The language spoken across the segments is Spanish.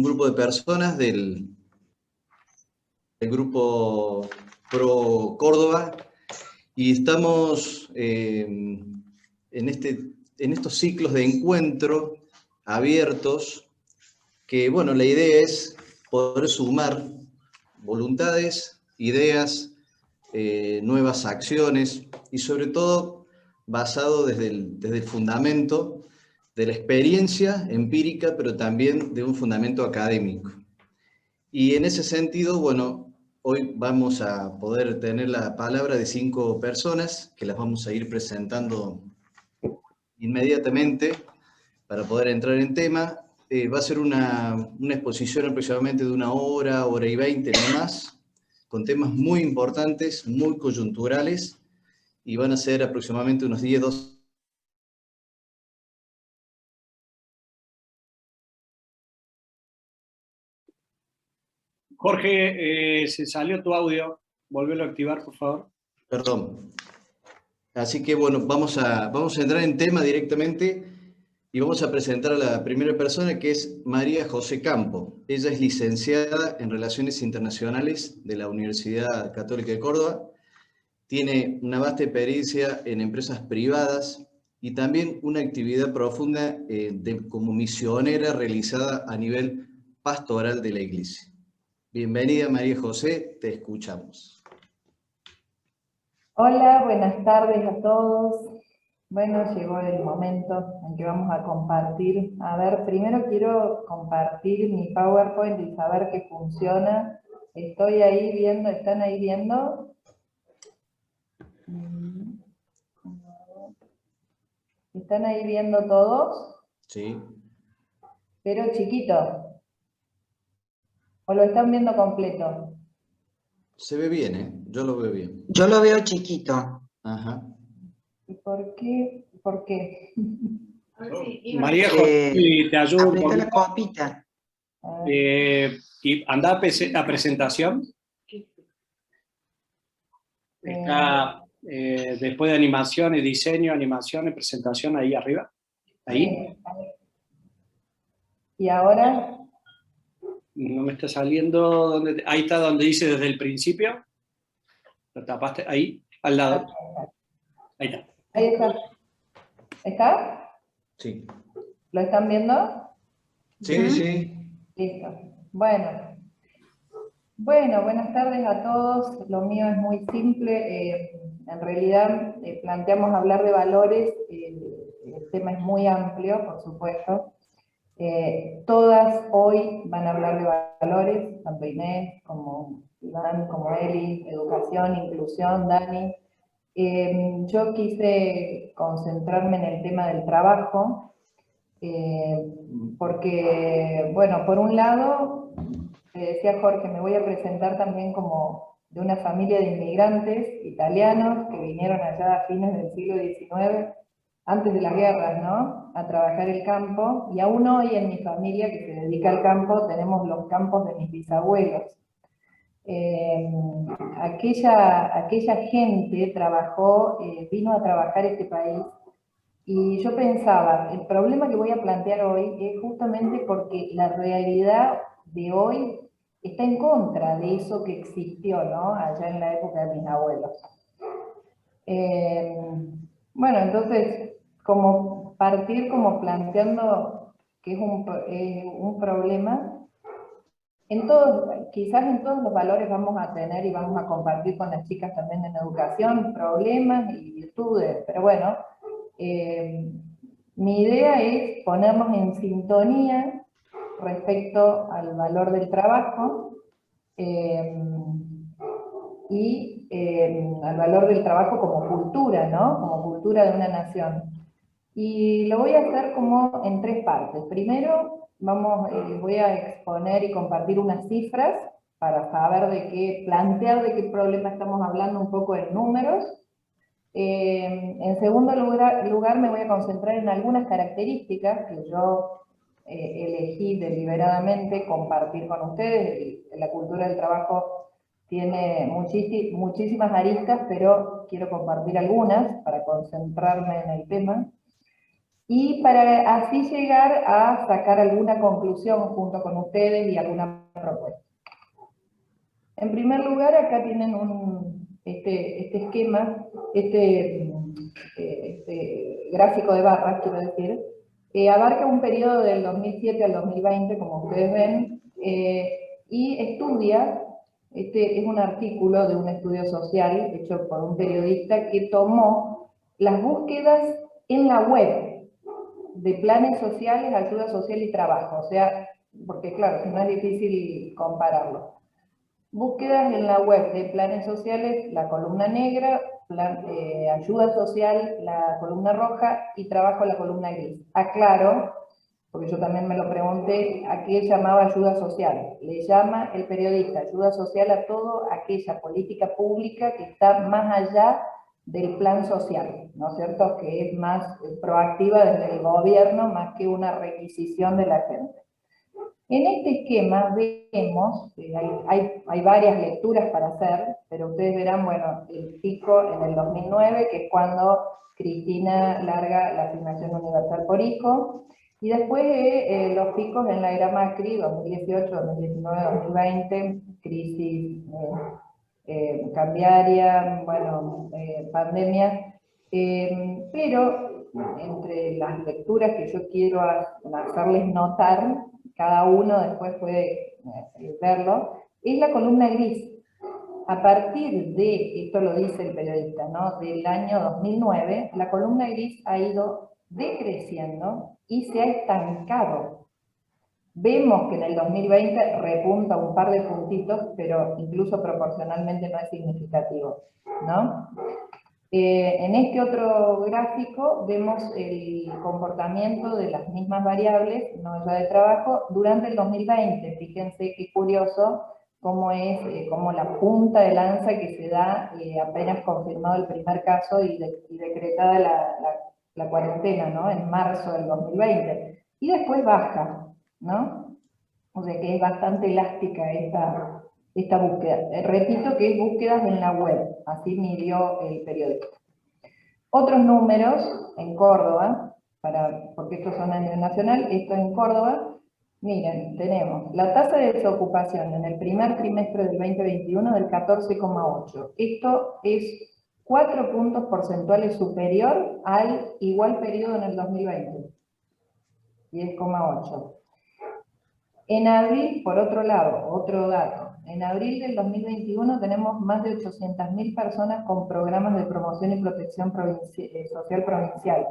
grupo de personas del grupo Pro Córdoba y estamos en estos ciclos de encuentro abiertos que, bueno, la idea es poder sumar voluntades, ideas, nuevas acciones y sobre todo basado desde el fundamento de la experiencia empírica, pero también de un fundamento académico. Y en ese sentido, bueno, hoy vamos a poder tener la palabra de 5 personas que las vamos a ir presentando inmediatamente para poder entrar en tema. Va a ser una exposición aproximadamente de 1 hora, hora y 20 no más, con temas muy importantes, muy coyunturales, y van a ser aproximadamente unos 10, 12. Jorge, se salió tu audio. Volvelo a activar, por favor. Perdón. Así que bueno, vamos a entrar en tema directamente y vamos a presentar a la primera persona, que es María José Campo. Ella es licenciada en Relaciones Internacionales de la Universidad Católica de Córdoba. Tiene una vasta experiencia en empresas privadas y también una actividad profunda como misionera realizada a nivel pastoral de la Iglesia. Bienvenida, María José, te escuchamos. Hola, buenas tardes a todos. Bueno, llegó el momento en que vamos a compartir. A ver, primero quiero compartir mi PowerPoint y saber que funciona. Estoy ahí viendo, ¿están ahí viendo? ¿Están ahí viendo todos? Sí. Pero chiquito. ¿O lo están viendo completo? Se ve bien, ¿eh? Yo lo veo bien. Yo lo veo chiquito. Ajá. ¿Y por qué? ¿Por qué? María José, te ayudo un Aprieta la poquito. copita. Y anda a presentación. Está después de animación y diseño, animación y presentación ahí arriba. Ahí. ¿Y ahora? No me está saliendo. Ahí está donde dice desde el principio. Lo tapaste ahí, al lado. Ahí está. Ahí está. ¿Está? Sí. ¿Lo están viendo? Sí, sí. Listo. Bueno, buenas tardes a todos. Lo mío es muy simple. En realidad planteamos hablar de valores. El tema es muy amplio, por supuesto. Todas hoy van a hablar de valores, tanto Inés como Iván, como Eli, educación, inclusión, Dani. Yo quise concentrarme en el tema del trabajo, porque, bueno, por un lado, decía Jorge, me voy a presentar también como de una familia de inmigrantes italianos que vinieron allá a fines del siglo XIX, antes de las guerras, ¿no?, a trabajar el campo, y aún hoy en mi familia que se dedica al campo tenemos los campos de mis bisabuelos. Aquella gente trabajó, vino a trabajar este país, y yo pensaba, el problema que voy a plantear hoy es justamente porque la realidad de hoy está en contra de eso que existió, ¿no?, allá en la época de mis abuelos. Bueno, entonces, como partir como planteando que es un problema, quizás en todos los valores vamos a tener y vamos a compartir con las chicas también en educación problemas y virtudes, pero bueno, mi idea es ponernos en sintonía respecto al valor del trabajo y al valor del trabajo como cultura, ¿no?, como cultura de una nación. Y lo voy a hacer como en 3 partes. Primero, voy a exponer y compartir unas cifras para saber plantear de qué problema estamos hablando un poco en números. En segundo lugar, me voy a concentrar en algunas características que yo elegí deliberadamente compartir con ustedes. La cultura del trabajo tiene muchísimas aristas, pero quiero compartir algunas para concentrarme en el tema. y para así llegar a sacar alguna conclusión junto con ustedes y alguna propuesta. En primer lugar, acá tienen este esquema, este gráfico de barras, quiero decir, abarca un periodo del 2007 al 2020, como ustedes ven, y estudia, este es un artículo de un estudio social hecho por un periodista que tomó las búsquedas en la web de planes sociales, ayuda social y trabajo, o sea, porque claro, si no es difícil compararlo. Búsquedas en la web de planes sociales, la columna negra, ayuda social, la columna roja, y trabajo, la columna gris. Aclaro, porque yo también me lo pregunté, ¿a qué llamaba ayuda social? Le llama el periodista ayuda social a todo aquella política pública que está más allá del plan social, ¿no es cierto? Que es más proactiva desde el gobierno, más que una requisición de la gente. En este esquema vemos, hay varias lecturas para hacer, pero ustedes verán, bueno, el pico en el 2009, que es cuando Cristina larga la asignación universal por hijo, y después los picos en la era Macri, 2018, 2019, 2020, crisis cambiaria, bueno, pandemia, pero entre las lecturas que yo quiero hacerles notar, cada uno después puede verlo, es la columna gris. A partir de, esto lo dice el periodista, ¿no?, del año 2009, la columna gris ha ido decreciendo y se ha estancado. Vemos que en el 2020 repunta un par de puntitos, pero incluso proporcionalmente no es significativo, ¿no? En este otro gráfico vemos el comportamiento de las mismas variables, no ya de trabajo, durante el 2020. Fíjense qué curioso cómo es como la punta de lanza que se da apenas confirmado el primer caso y decretada la cuarentena, ¿no?, en marzo del 2020. Y después baja, ¿no? O sea que es bastante elástica esta búsqueda. Repito que es búsquedas en la web, así midió el periódico. Otros números en Córdoba, porque estos son a nivel nacional, esto en Córdoba, miren, tenemos la tasa de desocupación en el primer trimestre del 2021 del 14,8. Esto es 4 puntos porcentuales superior al igual periodo en el 2020, 10,8. En abril, por otro lado, otro dato, en abril del 2021 tenemos más de 800.000 personas con programas de promoción y protección social provincial,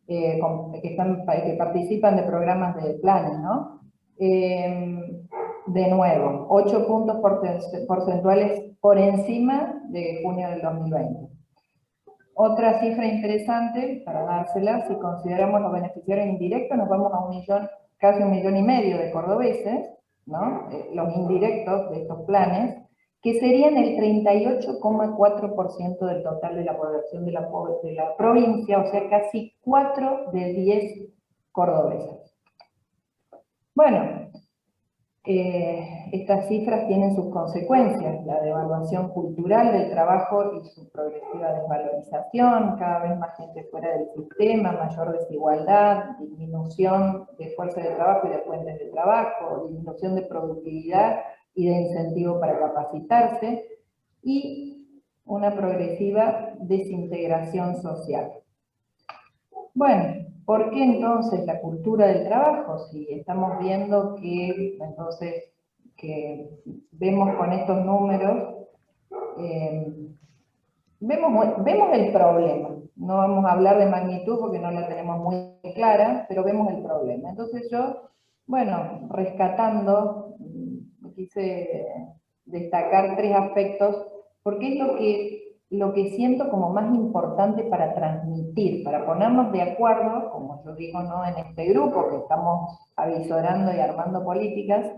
que participan de programas de planes, ¿no? De nuevo, 8 puntos porcentuales por encima de junio del 2020. Otra cifra interesante, para dársela, si consideramos los beneficiarios indirectos, nos vamos a casi 1,5 millones de cordobeses, ¿no?, los indirectos de estos planes, que serían el 38,4% del total de la población de la provincia, o sea, casi 4 de 10 cordobeses. Bueno, estas cifras tienen sus consecuencias, la devaluación cultural del trabajo y su progresiva desvalorización, cada vez más gente fuera del sistema, mayor desigualdad, disminución de fuerza de trabajo y de fuentes de trabajo, disminución de productividad y de incentivo para capacitarse, y una progresiva desintegración social. Bueno, ¿por qué entonces la cultura del trabajo? Si estamos viendo que, entonces, que vemos con estos números, vemos el problema. No vamos a hablar de magnitud porque no la tenemos muy clara, pero vemos el problema. Entonces yo, bueno, rescatando, quise destacar 3 aspectos, porque es lo que siento como más importante para transmitir, para ponernos de acuerdo, como yo digo, ¿no?, en este grupo que estamos avisorando y armando políticas,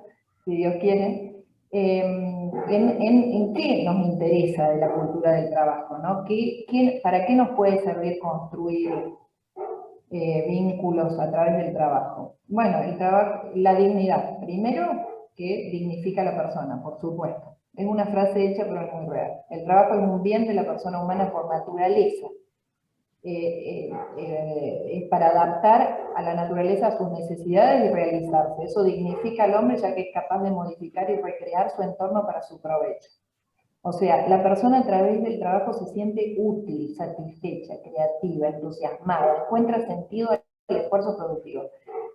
si Dios quiere, en qué nos interesa de la cultura del trabajo, ¿no? ¿Para qué nos puede servir construir vínculos a través del trabajo? Bueno, el trabajo, la dignidad, primero, que dignifica a la persona, por supuesto. Es una frase hecha, pero es muy real. El trabajo es un bien de la persona humana por naturaleza. es para adaptar a la naturaleza a sus necesidades y realizarse. Eso dignifica al hombre ya que es capaz de modificar y recrear su entorno para su provecho. O sea, la persona a través del trabajo se siente útil, satisfecha, creativa, entusiasmada, encuentra sentido al esfuerzo productivo.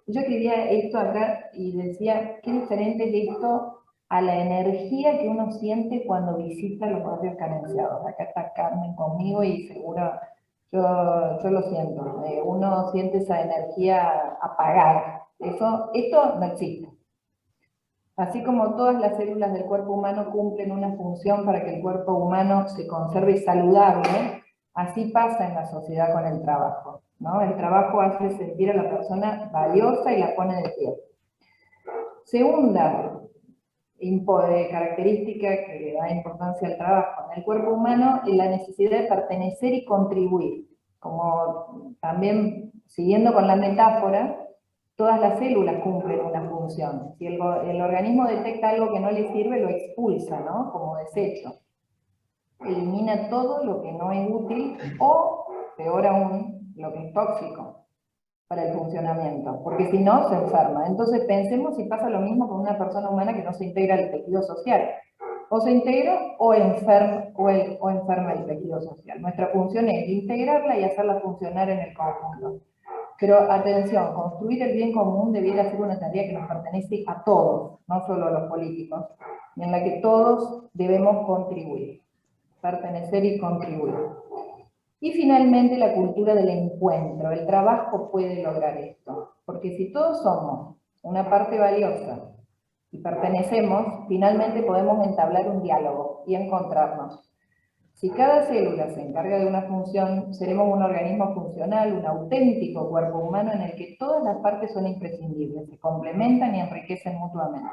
Yo escribía esto acá y decía, qué diferente es esto a la energía que uno siente cuando visita los barrios carenciados. Acá está Carmen conmigo y seguro yo lo siento. Uno siente esa energía apagada. Esto no existe. Así como todas las células del cuerpo humano cumplen una función para que el cuerpo humano se conserve saludable, así pasa en la sociedad con el trabajo, ¿no? El trabajo hace sentir a la persona valiosa y la pone de pie. Segunda característica que le da importancia al trabajo en el cuerpo humano es la necesidad de pertenecer y contribuir. Como también, siguiendo con la metáfora, todas las células cumplen una función. Si el organismo detecta algo que no le sirve, lo expulsa, ¿no? Como desecho. Elimina todo lo que no es útil o, peor aún, lo que es tóxico para el funcionamiento, porque si no, se enferma. Entonces pensemos si pasa lo mismo con una persona humana que no se integra al tejido social. O se integra o enferma el tejido social. Nuestra función es integrarla y hacerla funcionar en el conjunto. Pero atención, construir el bien común debiera ser una tarea que nos pertenece a todos, no solo a los políticos, y en la que todos debemos contribuir, pertenecer y contribuir. Y finalmente la cultura del encuentro. El trabajo puede lograr esto, porque si todos somos una parte valiosa y pertenecemos, finalmente podemos entablar un diálogo y encontrarnos. Si cada célula se encarga de una función, seremos un organismo funcional, un auténtico cuerpo humano en el que todas las partes son imprescindibles, se complementan y enriquecen mutuamente.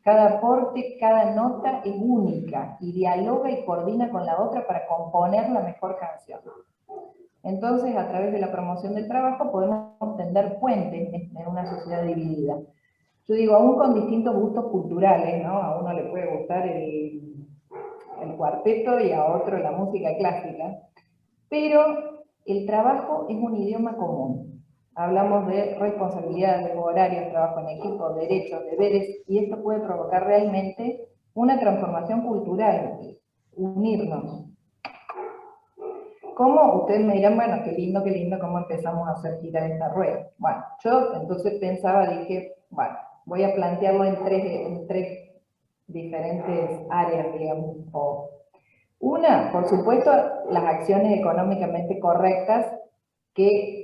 Cada aporte, cada nota es única y dialoga y coordina con la otra para componer la mejor canción. Entonces, a través de la promoción del trabajo podemos tender puentes en una sociedad dividida. Yo digo, aún con distintos gustos culturales, ¿no? A uno le puede gustar el cuarteto y a otro la música clásica, pero el trabajo es un idioma común. Hablamos de responsabilidades, de horarios, trabajo en equipo, derechos, deberes, y esto puede provocar realmente una transformación cultural, unirnos. ¿Cómo? Ustedes me dirán, bueno, qué lindo, cómo empezamos a hacer girar esta rueda. Bueno, yo entonces dije, bueno, voy a plantearlo en tres diferentes áreas, digamos. Una, por supuesto, las acciones económicamente correctas, que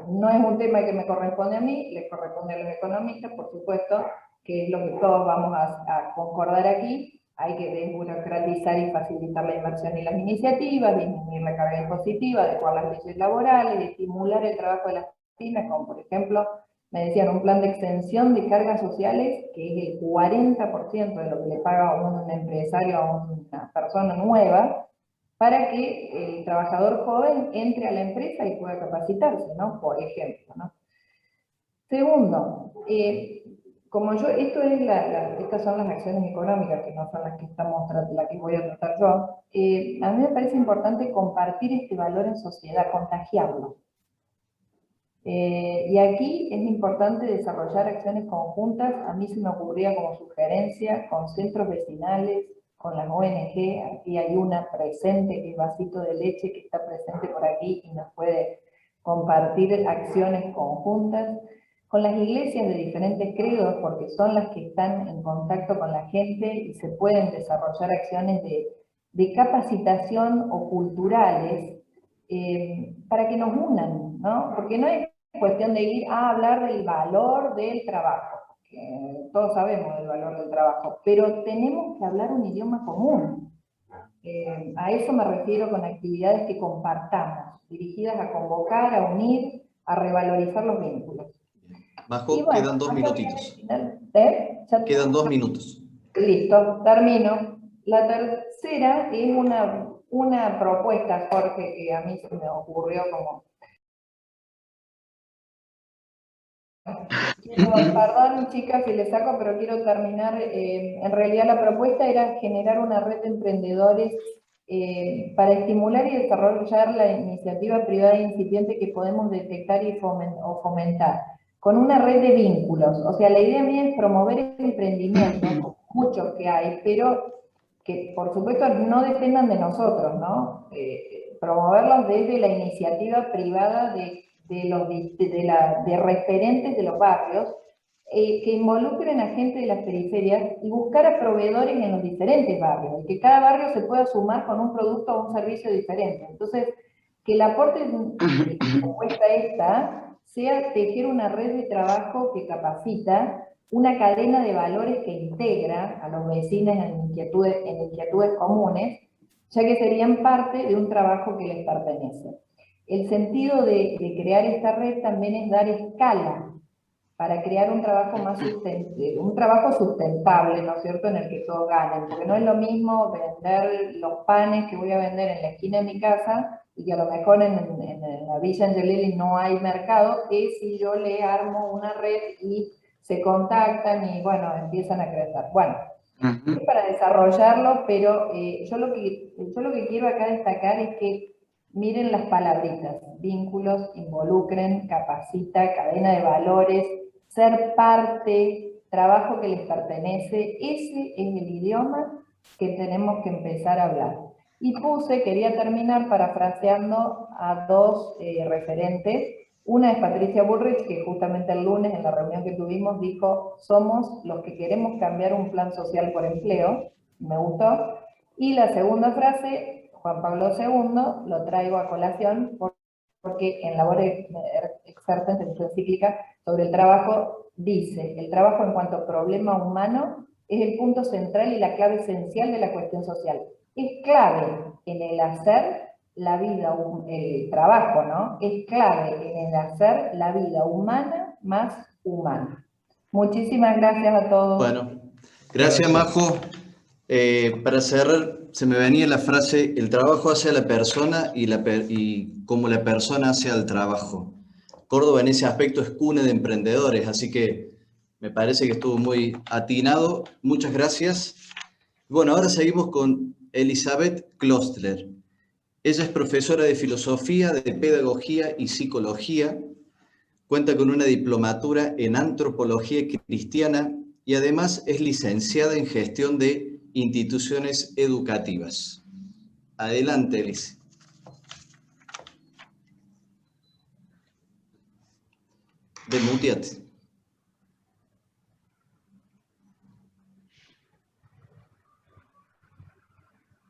no es un tema que me corresponde a mí, le corresponde a los economistas, por supuesto, que es lo que todos vamos a concordar aquí. Hay que desburocratizar y facilitar la inversión y las iniciativas, disminuir la carga impositiva, adecuar las leyes laborales, estimular el trabajo de las pymes, como por ejemplo, me decían, un plan de extensión de cargas sociales, que es el 40% de lo que le paga un empresario a una persona nueva, para que el trabajador joven entre a la empresa y pueda capacitarse, ¿no? Por ejemplo, ¿no? Segundo, estas son las acciones económicas, que no son las que voy a tratar yo, a mí me parece importante compartir este valor en sociedad, contagiarlo. Y aquí es importante desarrollar acciones conjuntas, a mí se me ocurría como sugerencia, con centros vecinales, con las ONG, aquí hay una presente, que es Vasito de Leche, que está presente por aquí y nos puede compartir acciones conjuntas, con las iglesias de diferentes credos, porque son las que están en contacto con la gente y se pueden desarrollar acciones de capacitación o culturales para que nos unan, ¿no? Porque no es cuestión de ir a hablar del valor del trabajo, que todos sabemos del valor del trabajo, pero tenemos que hablar un idioma común. A eso me refiero con actividades que compartamos, dirigidas a convocar, a unir, a revalorizar los vínculos. Majo, bueno, quedan 2 minutitos. Quedan 2 minutos. Listo, termino. La tercera es una propuesta, Jorge, que a mí se me ocurrió como... Perdón, chicas, si les saco, pero quiero terminar. En realidad la propuesta era generar una red de emprendedores para estimular y desarrollar la iniciativa privada incipiente que podemos detectar y fomentar, con una red de vínculos. O sea, la idea mía es promover el emprendimiento, muchos que hay, pero que por supuesto no dependan de nosotros, ¿no? Promoverlos desde la iniciativa privada de referentes de los barrios, que involucren a gente de las periferias y buscar a proveedores en los diferentes barrios, y que cada barrio se pueda sumar con un producto o un servicio diferente. Entonces, que el aporte de la propuesta esta sea tejer una red de trabajo que capacita, una cadena de valores que integra a los vecinos en inquietudes comunes, ya que serían parte de un trabajo que les pertenece. El sentido de crear esta red también es dar escala para crear un trabajo sustentable, ¿no es cierto?, en el que todos ganen, porque no es lo mismo vender los panes que voy a vender en la esquina de mi casa, y que a lo mejor en la Villa Angelelli no hay mercado, que si yo le armo una red y se contactan y, bueno, empiezan a crecer. Bueno, es para desarrollarlo, pero yo lo que quiero acá destacar es que miren las palabritas: vínculos, involucren, capacita, cadena de valores, ser parte, trabajo que les pertenece. Ese es el idioma que tenemos que empezar a hablar. Y quería terminar parafraseando a dos referentes. Una es Patricia Bullrich, que justamente el lunes en la reunión que tuvimos dijo: somos los que queremos cambiar un plan social por empleo. Me gustó. Y la segunda frase, Juan Pablo II, lo traigo a colación porque en labor experta en sentido cíclica sobre el trabajo dice: el trabajo en cuanto problema humano es el punto central y la clave esencial de la cuestión social. Es clave en el hacer la vida, el trabajo, ¿no? Es clave en el hacer la vida humana más humana. Muchísimas gracias a todos. Bueno, gracias, Majo. Para cerrar, se me venía la frase: el trabajo hace a la persona y como la persona hace al trabajo. Córdoba en ese aspecto es cuna de emprendedores, así que me parece que estuvo muy atinado. Muchas gracias. Bueno, ahora seguimos con Elizabeth Klostler. Ella es profesora de filosofía, de pedagogía y psicología. Cuenta con una diplomatura en antropología cristiana y además es licenciada en gestión de instituciones educativas. Adelante, Elis. Desmuteate.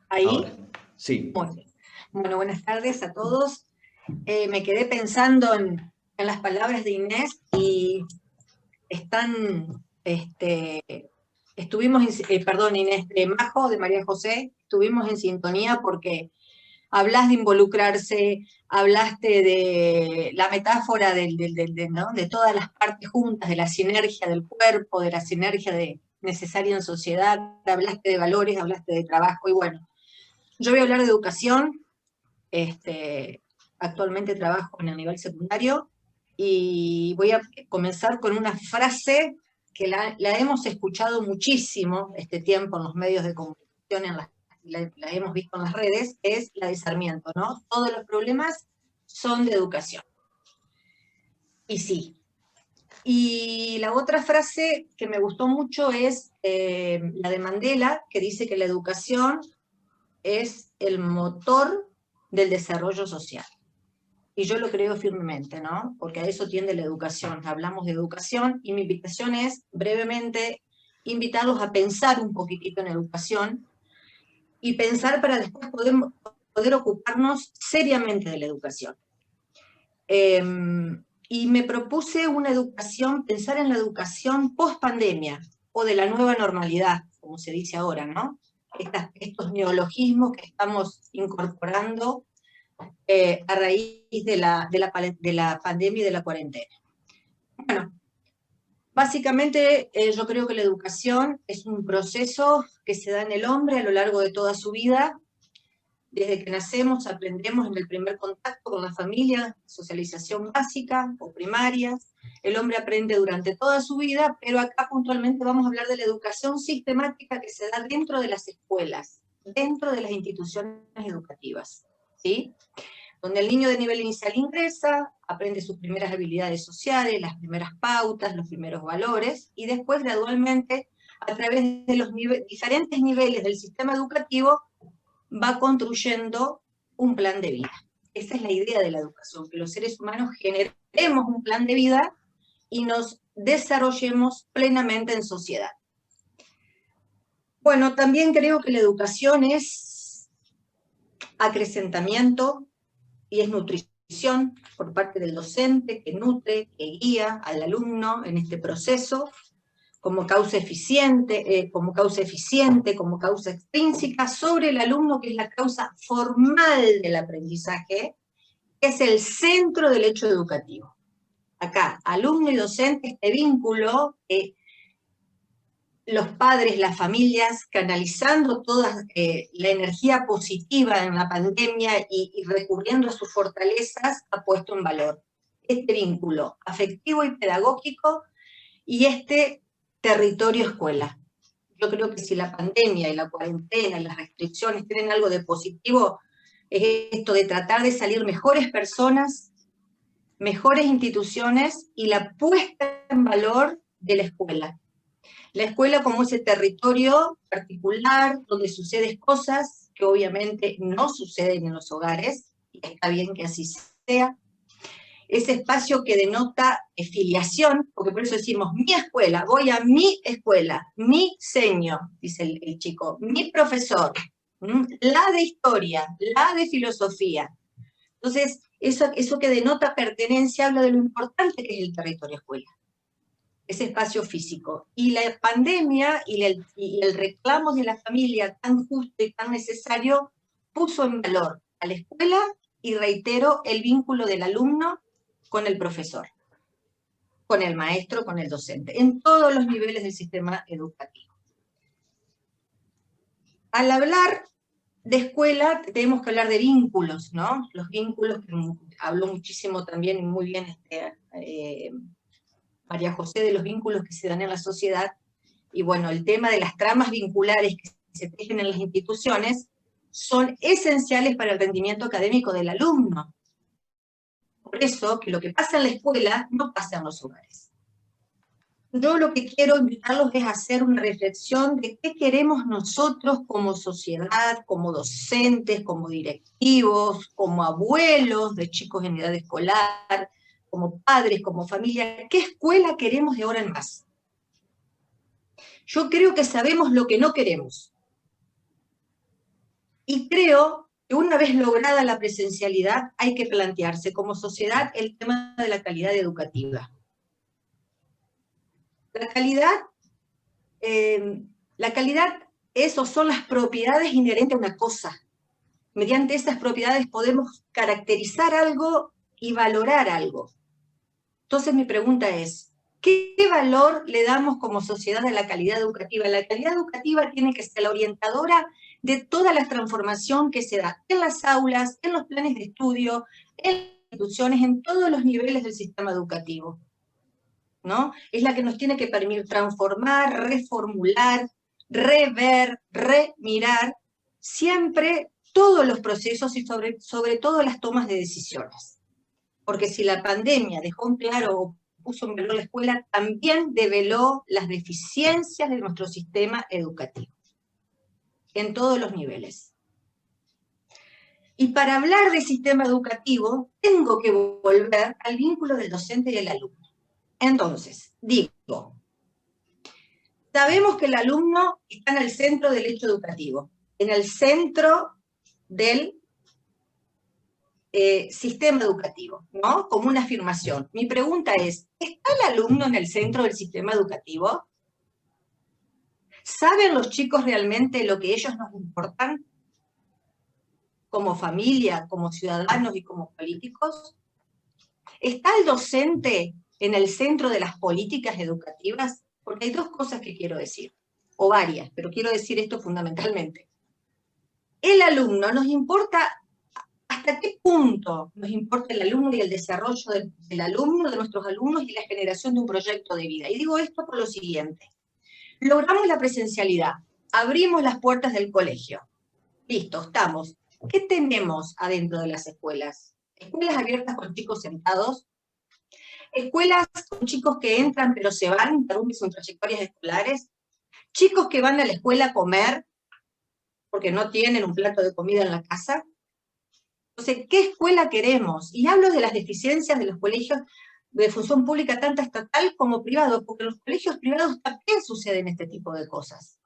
¿Ahí? Ahora, sí. Bueno, buenas tardes a todos. Me quedé pensando en las palabras de Inés y Inés, de Majo, de María José, estuvimos en sintonía porque hablas de involucrarse, hablaste de la metáfora ¿no?, de todas las partes juntas, de la sinergia del cuerpo, de la sinergia necesaria en sociedad, hablaste de valores, hablaste de trabajo, y bueno, yo voy a hablar de educación. Actualmente trabajo en el nivel secundario y voy a comenzar con una frase que la hemos escuchado muchísimo este tiempo en los medios de comunicación, la hemos visto en las redes, es la de Sarmiento, ¿no? Todos los problemas son de educación. Y sí. Y la otra frase que me gustó mucho es la de Mandela, que dice que la educación es el motor del desarrollo social. Y yo lo creo firmemente, ¿no? Porque a eso tiende la educación. Hablamos de educación y mi invitación es, brevemente, invitarlos a pensar un poquitito en educación y pensar para después poder ocuparnos seriamente de la educación. Y me propuse una educación, pensar en la educación post-pandemia o de la nueva normalidad, como se dice ahora, ¿no? Estos neologismos que estamos incorporando a raíz de la pandemia y de la cuarentena. Bueno, básicamente yo creo que la educación es un proceso que se da en el hombre a lo largo de toda su vida. Desde que nacemos aprendemos en el primer contacto con la familia, socialización básica o primaria. El hombre aprende durante toda su vida, pero acá puntualmente vamos a hablar de la educación sistemática que se da dentro de las escuelas, dentro de las instituciones educativas, ¿sí? Donde el niño de nivel inicial ingresa, aprende sus primeras habilidades sociales, las primeras pautas, los primeros valores, y después gradualmente, a través de los diferentes niveles del sistema educativo, va construyendo un plan de vida. Esa es la idea de la educación, que los seres humanos generemos un plan de vida y nos desarrollemos plenamente en sociedad. Bueno, también creo que la educación es acrecentamiento y es nutrición por parte del docente que nutre, que guía al alumno en este proceso, como causa eficiente, como causa extrínseca sobre el alumno, que es la causa formal del aprendizaje, que es el centro del hecho educativo. Acá, alumno y docente, este vínculo, los padres, las familias, canalizando toda la energía positiva en la pandemia y recurriendo a sus fortalezas, ha puesto en valor este vínculo afectivo y pedagógico y este territorio escuela. Yo creo que si la pandemia y la cuarentena y las restricciones tienen algo de positivo, es esto de tratar de salir mejores personas, mejores instituciones y la puesta en valor de la escuela. La escuela como ese territorio particular donde suceden cosas que obviamente no suceden en los hogares, y está bien que así sea. Ese espacio que denota filiación, porque por eso decimos mi escuela, voy a mi escuela, mi seño, dice el chico, mi profesor, la de historia, la de filosofía. Entonces, eso que denota pertenencia habla de lo importante que es el territorio escuela, ese espacio físico. Y la pandemia y el reclamo de la familia tan justo y tan necesario puso en valor a la escuela y reitero el vínculo del alumno con el profesor, con el maestro, con el docente, en todos los niveles del sistema educativo. Al hablar de escuela tenemos que hablar de vínculos, ¿no? Los vínculos, que habló muchísimo también y muy bien María José, de los vínculos que se dan en la sociedad, y bueno, el tema de las tramas vinculares que se tejen en las instituciones son esenciales para el rendimiento académico del alumno. Por eso, que lo que pasa en la escuela no pasa en los hogares. Yo lo que quiero invitarlos es a hacer una reflexión de qué queremos nosotros como sociedad, como docentes, como directivos, como abuelos de chicos en edad escolar, como padres, como familia, ¿qué escuela queremos de ahora en más? Yo creo que sabemos lo que no queremos. Y creo que una vez lograda la presencialidad, hay que plantearse como sociedad el tema de la calidad educativa. La calidad es o son las propiedades inherentes a una cosa. Mediante esas propiedades podemos caracterizar algo y valorar algo. Entonces mi pregunta es, ¿qué valor le damos como sociedad a la calidad educativa? La calidad educativa tiene que ser la orientadora de toda la transformación que se da en las aulas, en los planes de estudio, en las instituciones, en todos los niveles del sistema educativo, ¿no? Es la que nos tiene que permitir transformar, reformular, rever, remirar, siempre todos los procesos y sobre todo las tomas de decisiones. Porque si la pandemia dejó en claro o puso en valor la escuela, también develó las deficiencias de nuestro sistema educativo, en todos los niveles. Y para hablar de sistema educativo, tengo que volver al vínculo del docente y el alumno. Entonces, digo, sabemos que el alumno está en el centro del hecho educativo, en el centro del sistema educativo, ¿no? Como una afirmación. Mi pregunta es, ¿está el alumno en el centro del sistema educativo? ¿Saben los chicos realmente lo que ellos nos importan? Como familia, como ciudadanos y como políticos. ¿Está el docente en el centro de las políticas educativas? Porque hay dos cosas que quiero decir, o varias, pero quiero decir esto fundamentalmente. El alumno, nos importa, ¿hasta qué punto nos importa el alumno y el desarrollo del alumno, de nuestros alumnos y la generación de un proyecto de vida? Y digo esto por lo siguiente. Logramos la presencialidad, abrimos las puertas del colegio. listo, estamos. ¿Qué tenemos adentro de las escuelas? Escuelas abiertas con chicos sentados, escuelas con chicos que entran pero se van, interrumpen sus trayectorias escolares, chicos que van a la escuela a comer porque no tienen un plato de comida en la casa. Entonces, ¿qué escuela queremos? Y hablo de las deficiencias de los colegios de función pública, tanto estatal como privado, porque en los colegios privados también suceden este tipo de cosas.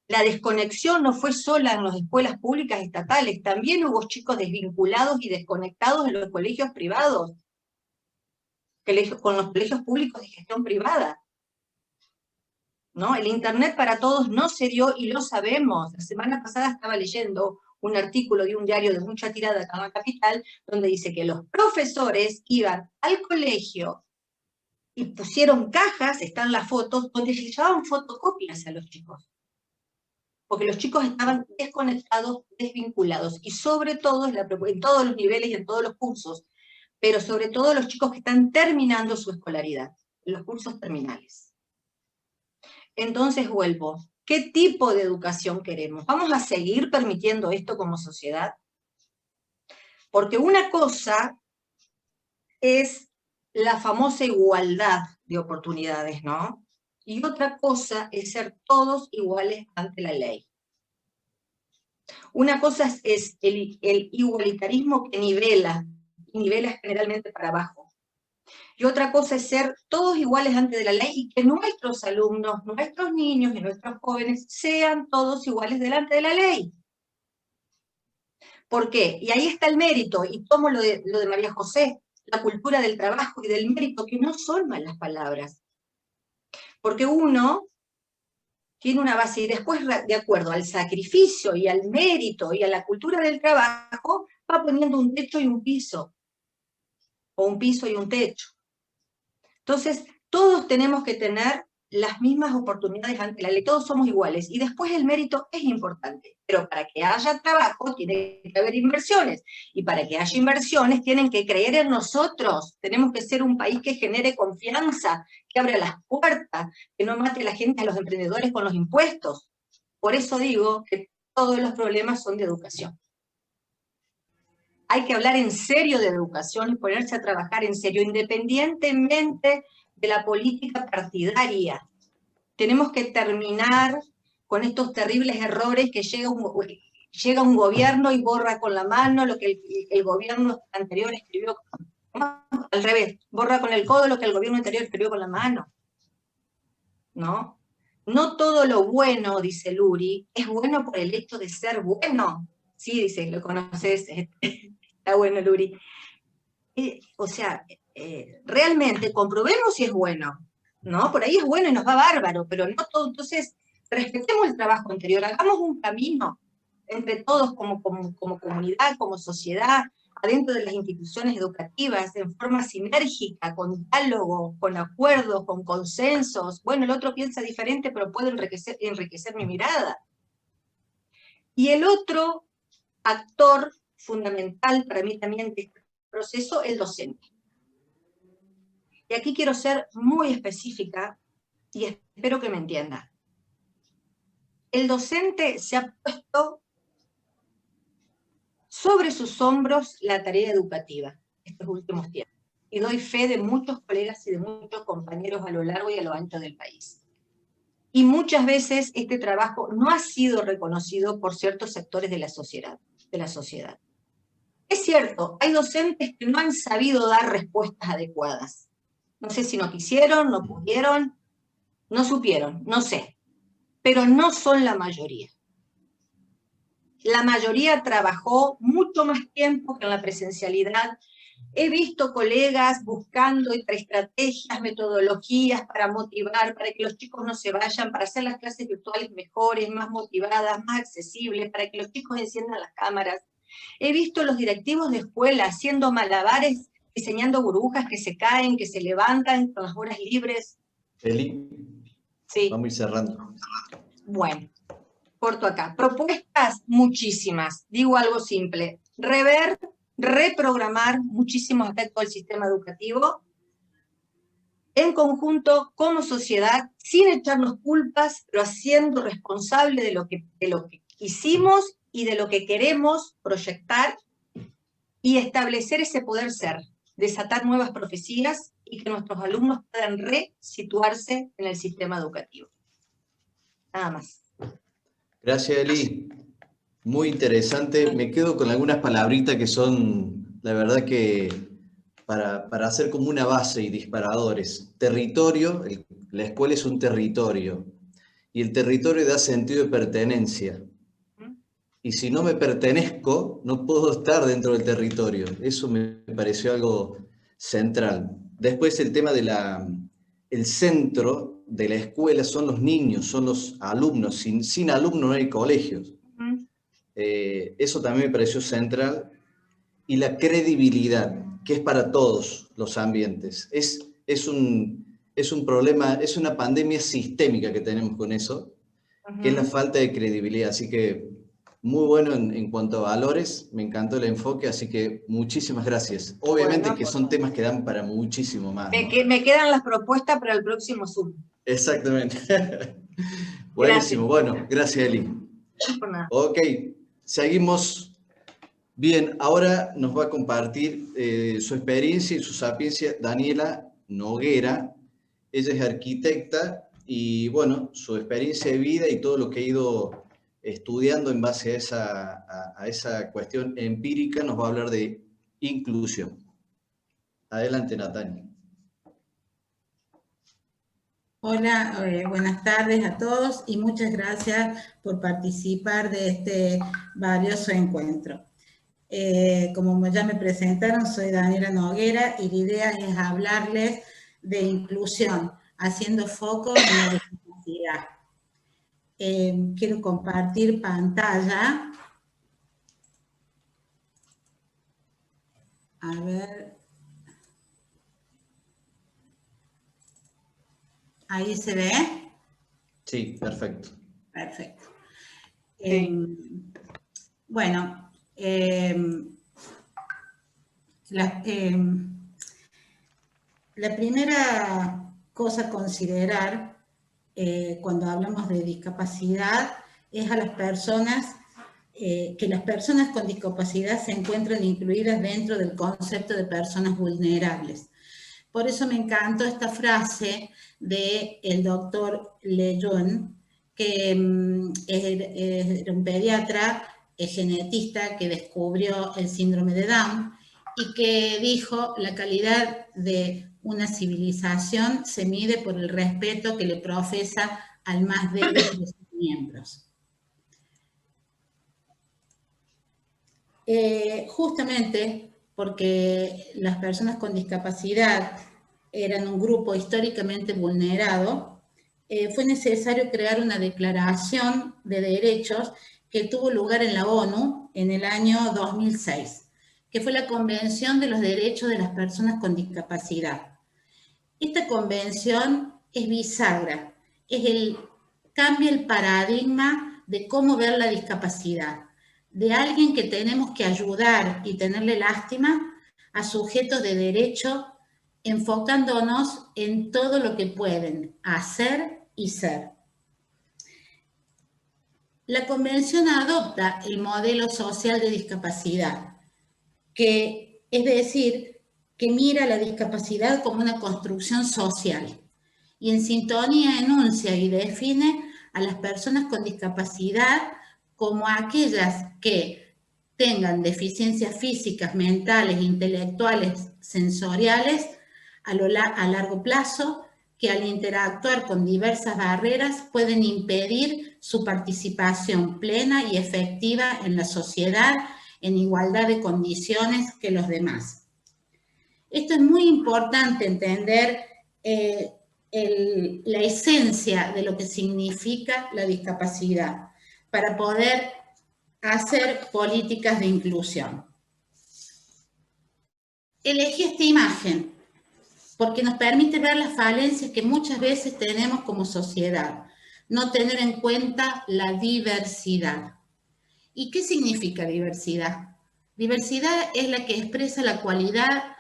La desconexión no fue sola en las escuelas públicas estatales, también hubo chicos desvinculados y desconectados en los colegios privados, con los colegios públicos de gestión privada. ¿No? El Internet para todos no se dio y lo sabemos. La semana pasada estaba leyendo un artículo de un diario de mucha tirada acá en la capital, donde dice que los profesores iban al colegio y pusieron cajas, están las fotos, donde se llevaban fotocopias a los chicos. Porque los chicos estaban desconectados, desvinculados, y sobre todo en todos los niveles y en todos los cursos, pero sobre todo los chicos que están terminando su escolaridad, en los cursos terminales. Entonces vuelvo, ¿qué tipo de educación queremos? ¿Vamos a seguir permitiendo esto como sociedad? Porque una cosa es la famosa igualdad de oportunidades, ¿no? Y otra cosa es ser todos iguales ante la ley. Una cosa es el igualitarismo que nivela generalmente para abajo. Y otra cosa es ser todos iguales ante la ley y que nuestros alumnos, nuestros niños y nuestros jóvenes sean todos iguales delante de la ley. ¿Por qué? Y ahí está el mérito, y tomo lo de María José, la cultura del trabajo y del mérito, que no son malas palabras. Porque uno tiene una base, y después, de acuerdo al sacrificio y al mérito y a la cultura del trabajo, va poniendo un techo y un piso, o un piso y un techo. Entonces, todos tenemos que tener las mismas oportunidades ante la ley, todos somos iguales, y después el mérito es importante, pero para que haya trabajo tiene que haber inversiones, y para que haya inversiones tienen que creer en nosotros, tenemos que ser un país que genere confianza, que abra las puertas, que no mate a la gente, a los emprendedores con los impuestos. Por eso digo que todos los problemas son de educación. Hay que hablar en serio de educación y ponerse a trabajar en serio, independientemente de la política partidaria. Tenemos que terminar con estos terribles errores que llega un gobierno y borra con la mano lo que el gobierno anterior escribió. Al revés, borra con el codo lo que el gobierno anterior escribió con la mano. ¿No? No todo lo bueno, dice Luri, es bueno por el hecho de ser bueno. Sí, dice, lo conoces. Está bueno, Luri. O sea, realmente comprobemos si es bueno, ¿no? Por ahí es bueno y nos va bárbaro, pero no todo. Entonces, respetemos el trabajo anterior, hagamos un camino entre todos como comunidad, como sociedad, adentro de las instituciones educativas, en forma sinérgica, con diálogo, con acuerdos, con consensos. Bueno, el otro piensa diferente, pero puede enriquecer mi mirada. Y el otro actor fundamental para mí también de este proceso, el docente. Y aquí quiero ser muy específica y espero que me entiendan. El docente se ha puesto sobre sus hombros la tarea educativa estos últimos tiempos. Y doy fe de muchos colegas y de muchos compañeros a lo largo y a lo ancho del país. Y muchas veces este trabajo no ha sido reconocido por ciertos sectores de la sociedad. Es cierto, hay docentes que no han sabido dar respuestas adecuadas. No sé si no quisieron, no pudieron, no supieron, no sé. Pero no son la mayoría. La mayoría trabajó mucho más tiempo que en la presencialidad. He visto colegas buscando estrategias, metodologías para motivar, para que los chicos no se vayan, para hacer las clases virtuales mejores, más motivadas, más accesibles, para que los chicos enciendan las cámaras. He visto los directivos de escuela haciendo malabares, diseñando burbujas que se caen, que se levantan con las horas libres. Eli, sí. Vamos a ir cerrando. Bueno, corto acá. Propuestas muchísimas. Digo algo simple. Reprogramar muchísimos aspectos del sistema educativo, en conjunto, como sociedad, sin echarnos culpas, pero haciendo responsable de lo que hicimos y de lo que queremos proyectar y establecer ese poder ser, desatar nuevas profecías y que nuestros alumnos puedan resituarse en el sistema educativo. Nada más. Gracias, Eli. Muy interesante. Me quedo con algunas palabritas que son, la verdad que, para hacer como una base y disparadores. Territorio, la escuela es un territorio. Y el territorio da sentido de pertenencia. Y si no me pertenezco, no puedo estar dentro del territorio. Eso me pareció algo central. Después el tema el centro de la escuela son los niños, son los alumnos. Sin alumnos no hay colegios. Eso también me pareció central. Y la credibilidad, que es para todos los ambientes. Es un problema, es una pandemia sistémica que tenemos con eso, que es la falta de credibilidad. Así que muy bueno en cuanto a valores, me encantó el enfoque, así que muchísimas gracias. Obviamente bueno, que son temas que dan para muchísimo más. Me quedan las propuestas para el próximo Zoom. Exactamente. Buenísimo, bueno, gracias Eli. No por nada. Ok, seguimos. Bien, ahora nos va a compartir su experiencia y su sapiencia Daniela Noguera. Ella es arquitecta y, bueno, su experiencia de vida y todo lo que ha ido estudiando en base a esa cuestión empírica nos va a hablar de inclusión. Adelante, Natalia. Hola, buenas tardes a todos y muchas gracias por participar de este valioso encuentro. Como ya me presentaron, soy Daniela Noguera y la idea es hablarles de inclusión, haciendo foco en la discapacidad. Quiero compartir pantalla. A ver. ¿Ahí se ve? Sí, perfecto. Perfecto. Sí. Bueno, la primera cosa a considerar cuando hablamos de discapacidad es a las personas, que las personas con discapacidad se encuentran incluidas dentro del concepto de personas vulnerables. Por eso me encantó esta frase del doctor Lejeune, que era un pediatra, genetista que descubrió el síndrome de Down y que dijo: la calidad de una civilización se mide por el respeto que le profesa al más débil de sus miembros. Justamente porque las personas con discapacidad eran un grupo históricamente vulnerado, fue necesario crear una declaración de derechos que tuvo lugar en la ONU en el año 2006, que fue la Convención de los Derechos de las Personas con Discapacidad. Esta convención es bisagra, cambia el paradigma de cómo ver la discapacidad, de alguien que tenemos que ayudar y tenerle lástima a sujetos de derecho, enfocándonos en todo lo que pueden hacer y ser. La Convención adopta el modelo social de discapacidad, que es decir, que mira la discapacidad como una construcción social y en sintonía enuncia y define a las personas con discapacidad como aquellas que tengan deficiencias físicas, mentales, intelectuales, sensoriales a largo plazo, que al interactuar con diversas barreras pueden impedir su participación plena y efectiva en la sociedad en igualdad de condiciones que los demás. Esto es muy importante entender la esencia de lo que significa la discapacidad para poder hacer políticas de inclusión. Elegí esta imagen porque nos permite ver las falencias que muchas veces tenemos como sociedad, no tener en cuenta la diversidad. ¿Y qué significa diversidad? Diversidad es la que expresa la cualidad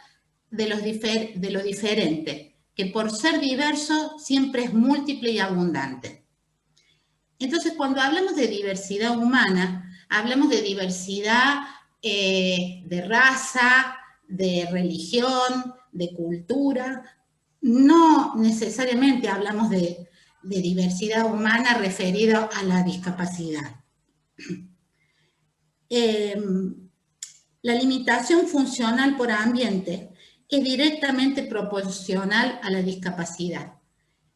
de lo diferente, que por ser diverso siempre es múltiple y abundante. Entonces, cuando hablamos de diversidad humana, hablamos de diversidad de raza, de religión, de cultura. No necesariamente hablamos de diversidad humana referida a la discapacidad. La limitación funcional por ambiente es directamente proporcional a la discapacidad.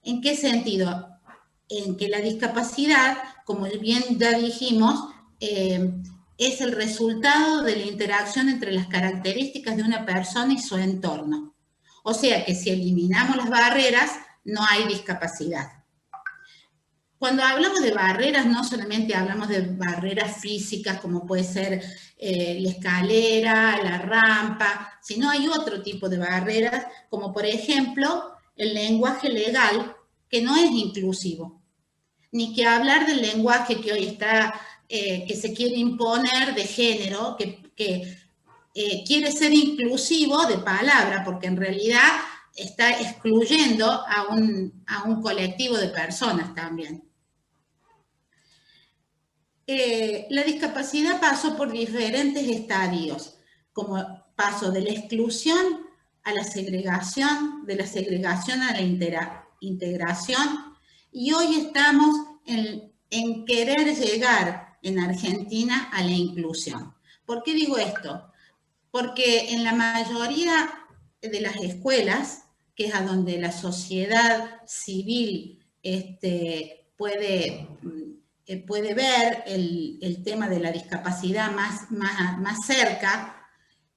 ¿En qué sentido? En que la discapacidad, como bien ya dijimos, es el resultado de la interacción entre las características de una persona y su entorno. O sea que si eliminamos las barreras, no hay discapacidad. Cuando hablamos de barreras, no solamente hablamos de barreras físicas, como puede ser la escalera, la rampa, sino hay otro tipo de barreras, como por ejemplo el lenguaje legal, que no es inclusivo. Ni que hablar del lenguaje que hoy está, que se quiere imponer de género, que quiere ser inclusivo de palabra, porque en realidad está excluyendo a un colectivo de personas también. La discapacidad pasó por diferentes estadios, como paso de la exclusión a la segregación, de la segregación a la integración, y hoy estamos en querer llegar en Argentina a la inclusión. ¿Por qué digo esto? Porque en la mayoría de las escuelas, que es a donde la sociedad civil puede ver el tema de la discapacidad más cerca,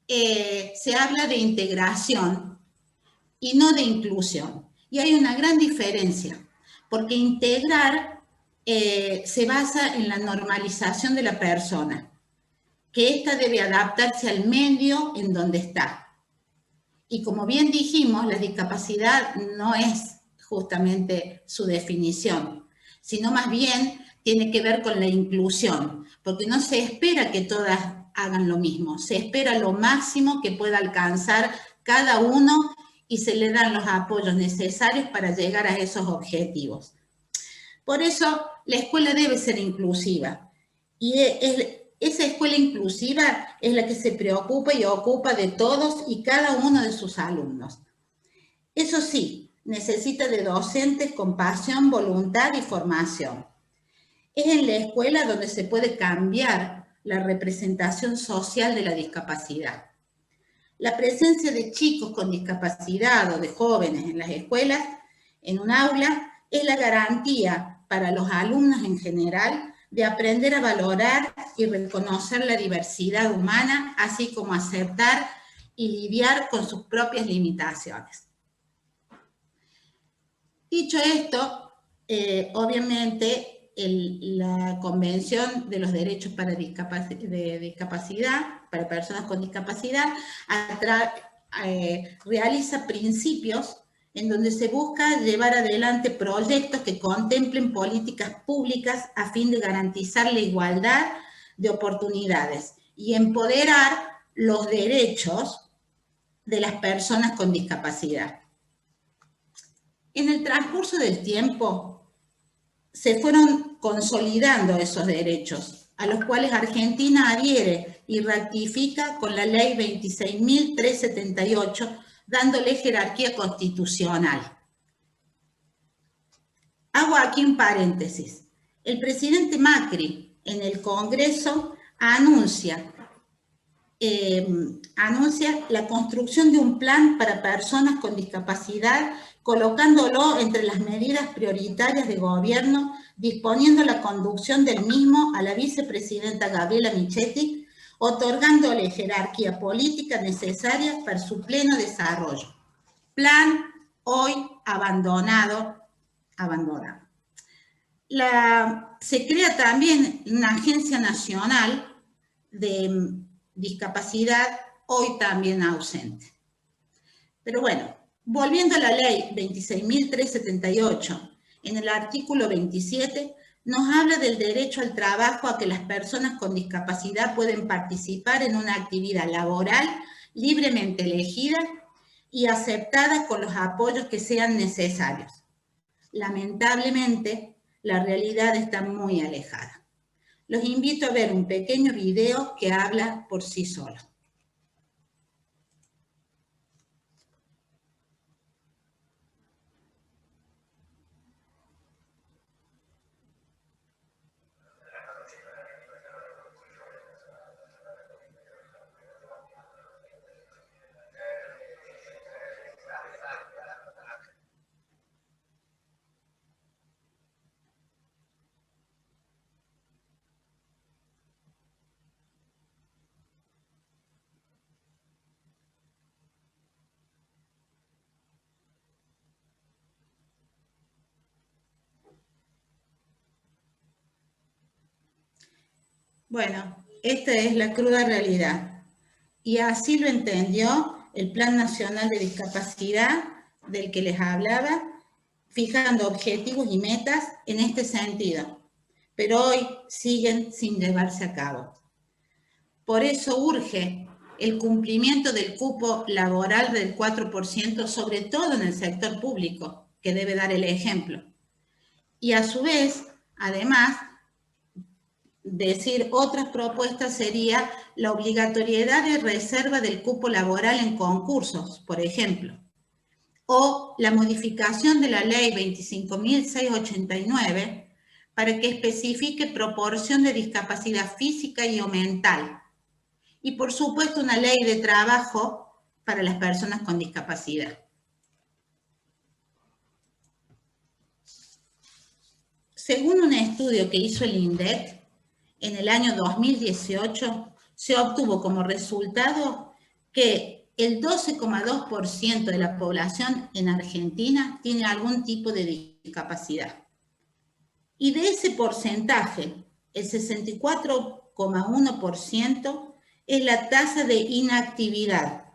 se habla de integración y no de inclusión. Y hay una gran diferencia, porque integrar se basa en la normalización de la persona, que ésta debe adaptarse al medio en donde está. Y como bien dijimos, la discapacidad no es justamente su definición, sino más bien tiene que ver con la inclusión, porque no se espera que todas hagan lo mismo, se espera lo máximo que pueda alcanzar cada uno y se le dan los apoyos necesarios para llegar a esos objetivos. Por eso la escuela debe ser inclusiva, y esa escuela inclusiva es la que se preocupa y ocupa de todos y cada uno de sus alumnos. Eso sí, necesita de docentes con pasión, voluntad y formación. Es en la escuela donde se puede cambiar la representación social de la discapacidad. La presencia de chicos con discapacidad o de jóvenes en las escuelas, en un aula, es la garantía para los alumnos en general de aprender a valorar y reconocer la diversidad humana, así como aceptar y lidiar con sus propias limitaciones. Dicho esto, obviamente la Convención de los Derechos para para personas con discapacidad realiza principios en donde se busca llevar adelante proyectos que contemplen políticas públicas a fin de garantizar la igualdad de oportunidades y empoderar los derechos de las personas con discapacidad. En el transcurso del tiempo se fueron consolidando esos derechos, a los cuales Argentina adhiere y ratifica con la Ley 26.378, dándole jerarquía constitucional. Hago aquí un paréntesis. El presidente Macri en el Congreso anuncia la construcción de un plan para personas con discapacidad, colocándolo entre las medidas prioritarias de gobierno, disponiendo la conducción del mismo a la vicepresidenta Gabriela Michetti, otorgándole jerarquía política necesaria para su pleno desarrollo. Plan hoy abandonado. Se crea también una agencia nacional de discapacidad, hoy también ausente. Pero bueno, volviendo a la ley 26.378, en el artículo 27 nos habla del derecho al trabajo, a que las personas con discapacidad pueden participar en una actividad laboral libremente elegida y aceptada con los apoyos que sean necesarios. Lamentablemente, la realidad está muy alejada. los invito a ver un pequeño video que habla por sí solo. Bueno, esta es la cruda realidad. Y así lo entendió el Plan Nacional de Discapacidad del que les hablaba, fijando objetivos y metas en este sentido, pero hoy siguen sin llevarse a cabo. Por eso urge el cumplimiento del cupo laboral del 4%, sobre todo en el sector público, que debe dar el ejemplo. Y a su vez, además, decir otras propuestas sería la obligatoriedad de reserva del cupo laboral en concursos, por ejemplo, o la modificación de la ley 25.689 para que especifique proporción de discapacidad física y o mental. Y por supuesto una ley de trabajo para las personas con discapacidad. Según un estudio que hizo el INDEC, en el año 2018 se obtuvo como resultado que el 12,2% de la población en Argentina tiene algún tipo de discapacidad. Y de ese porcentaje, el 64,1% es la tasa de inactividad.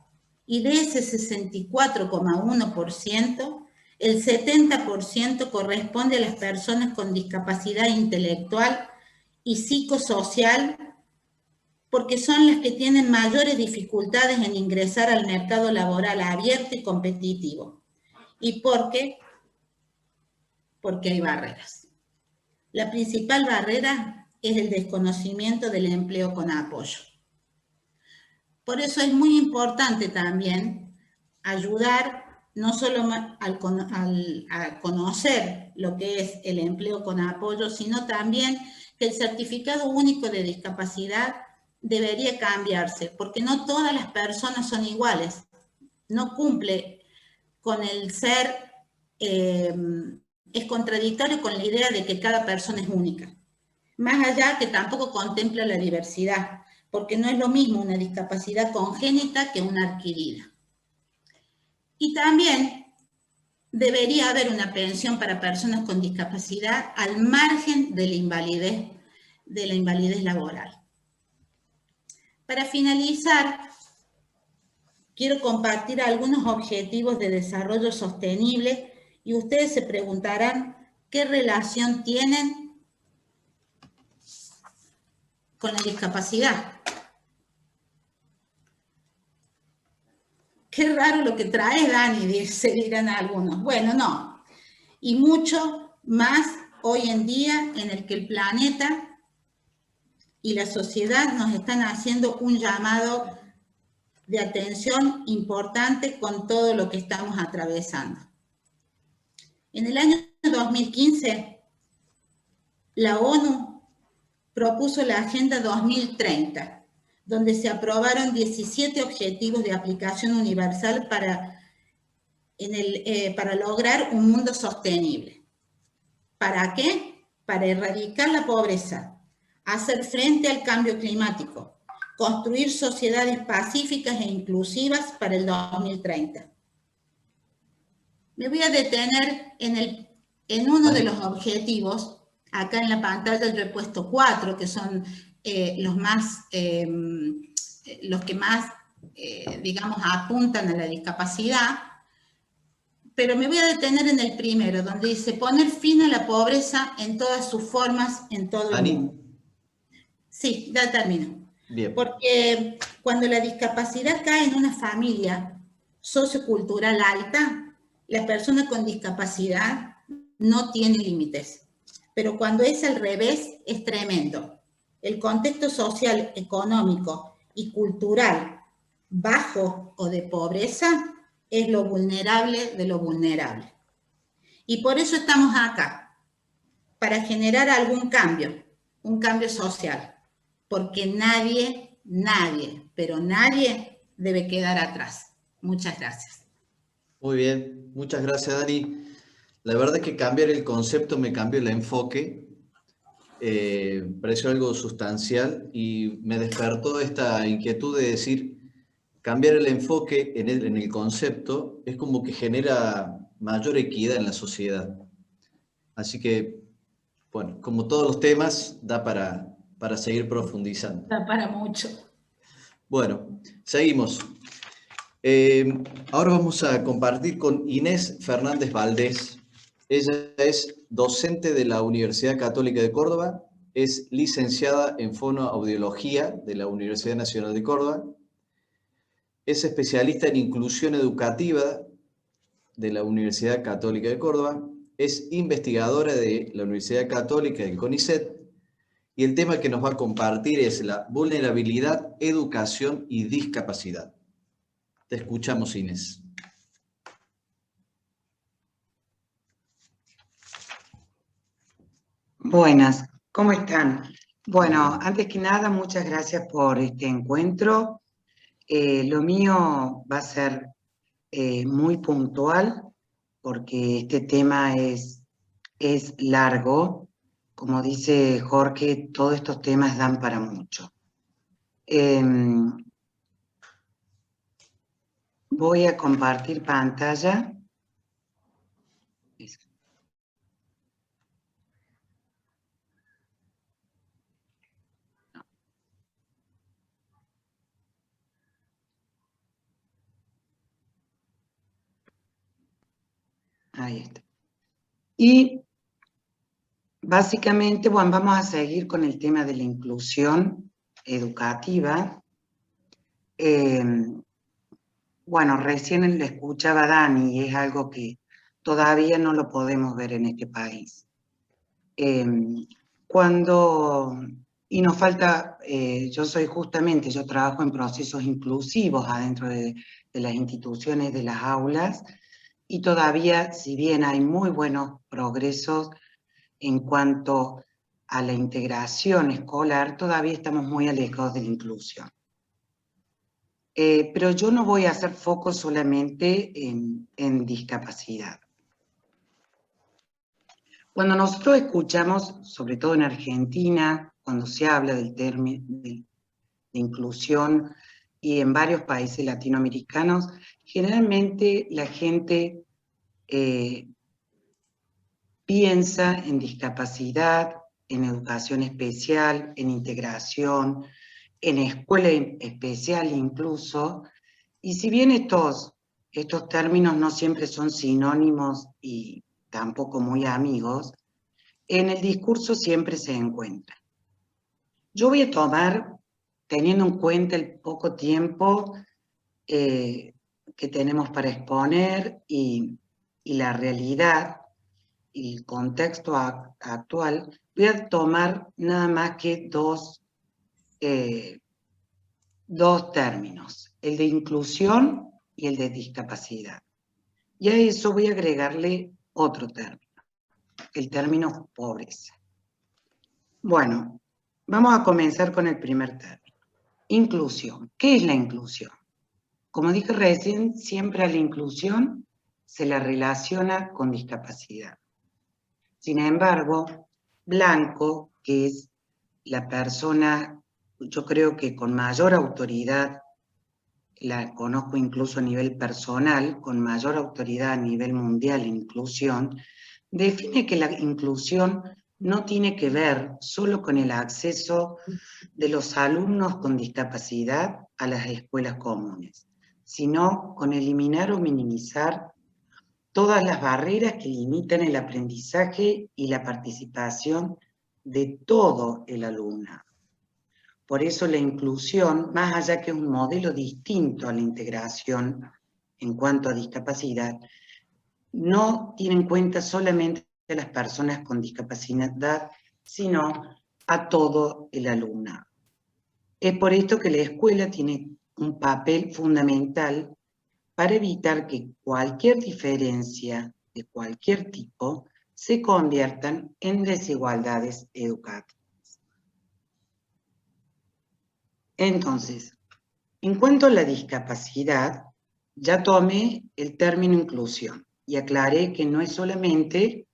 Y de ese 64,1%, el 70% corresponde a las personas con discapacidad intelectual y psicosocial, porque son las que tienen mayores dificultades en ingresar al mercado laboral abierto y competitivo. ¿Y por qué? Porque hay barreras. La principal barrera es el desconocimiento del empleo con apoyo. Por eso es muy importante también ayudar no solo a conocer lo que es el empleo con apoyo, sino también que el certificado único de discapacidad debería cambiarse, porque no todas las personas son iguales. No cumple con el ser, es contradictorio con la idea de que cada persona es única. Más allá que tampoco contempla la diversidad, porque no es lo mismo una discapacidad congénita que una adquirida. Y también debería haber una pensión para personas con discapacidad al margen de la invalidez laboral. Para finalizar, quiero compartir algunos objetivos de desarrollo sostenible y ustedes se preguntarán qué relación tienen con la discapacidad. Qué raro lo que trae Dani, se dirán algunos. Bueno, no. Y mucho más hoy en día en el que el planeta y la sociedad nos están haciendo un llamado de atención importante con todo lo que estamos atravesando. En el año 2015, la ONU propuso la Agenda 2030, donde se aprobaron 17 objetivos de aplicación universal para lograr un mundo sostenible. ¿Para qué? Para erradicar la pobreza, hacer frente al cambio climático, construir sociedades pacíficas e inclusivas para el 2030. Me voy a detener en uno de los objetivos. Acá en la pantalla yo he puesto 4, que son los que más, digamos, apuntan a la discapacidad, pero me voy a detener en el primero, donde dice poner fin a la pobreza en todas sus formas, en todo el mundo. Sí, ya termino. Bien. Porque cuando la discapacidad cae en una familia sociocultural alta, la persona con discapacidad no tiene límites. Pero cuando es al revés, es tremendo. el contexto social, económico y cultural bajo o de pobreza es lo vulnerable de lo vulnerable. Y por eso estamos acá, para generar algún cambio, un cambio social, porque nadie, pero nadie debe quedar atrás. Muchas gracias. Muy bien, muchas gracias, Dani. La verdad es que cambiar el concepto me cambió el enfoque. Pareció algo sustancial y me despertó esta inquietud de decir, cambiar el enfoque en el concepto es como que genera mayor equidad en la sociedad. Así que, bueno, como todos los temas, da para seguir profundizando. Da para mucho. Bueno, seguimos. Ahora vamos a compartir con Inés Fernández Valdés. Ella es docente de la Universidad Católica de Córdoba, es licenciada en Fonoaudiología de la Universidad Nacional de Córdoba, es especialista en inclusión educativa de la Universidad Católica de Córdoba, es investigadora de la Universidad Católica del CONICET, y el tema que nos va a compartir es la vulnerabilidad, educación y discapacidad. Te escuchamos, Inés. Buenas, ¿cómo están? Bueno, antes que nada, muchas gracias por este encuentro. Lo mío va a ser muy puntual, porque este tema es largo. Como dice Jorge, todos estos temas dan para mucho. Voy a compartir pantalla. Ahí está. Y básicamente, bueno, vamos a seguir con el tema de la inclusión educativa. Bueno, recién le escuchaba a Dani y es algo que todavía no lo podemos ver en este país. Y nos falta, yo trabajo en procesos inclusivos adentro de las instituciones, de las aulas, y todavía, si bien hay muy buenos progresos en cuanto a la integración escolar, todavía estamos muy alejados de la inclusión. Pero yo no voy a hacer foco solamente en discapacidad. Cuando nosotros escuchamos, sobre todo en Argentina, cuando se habla del término de inclusión y en varios países latinoamericanos, generalmente la gente piensa en discapacidad, en educación especial, en integración, en escuela especial incluso, y si bien estos términos no siempre son sinónimos y tampoco muy amigos, en el discurso siempre se encuentran. Yo voy a tomar, teniendo en cuenta el poco tiempo que tenemos para exponer y la realidad y el contexto actual, voy a tomar nada más que dos términos, el de inclusión y el de discapacidad. Y a eso voy a agregarle otro término, el término pobreza. Bueno, vamos a comenzar con el primer término, inclusión. ¿Qué es la inclusión? Como dije recién, siempre a la inclusión se la relaciona con discapacidad. Sin embargo, Blanco, que es la persona, yo creo que con mayor autoridad, la conozco incluso a nivel personal, con mayor autoridad a nivel mundial en inclusión, define que la inclusión no tiene que ver solo con el acceso de los alumnos con discapacidad a las escuelas comunes, sino con eliminar o minimizar todas las barreras que limitan el aprendizaje y la participación de todo el alumnado. Por eso la inclusión, más allá que es un modelo distinto a la integración en cuanto a discapacidad, no tiene en cuenta solamente a las personas con discapacidad, sino a todo el alumnado. Es por esto que la escuela tiene un papel fundamental para evitar que cualquier diferencia de cualquier tipo se conviertan en desigualdades educativas. Entonces, en cuanto a la discapacidad, ya tomé el término inclusión y aclaré que no es solamente,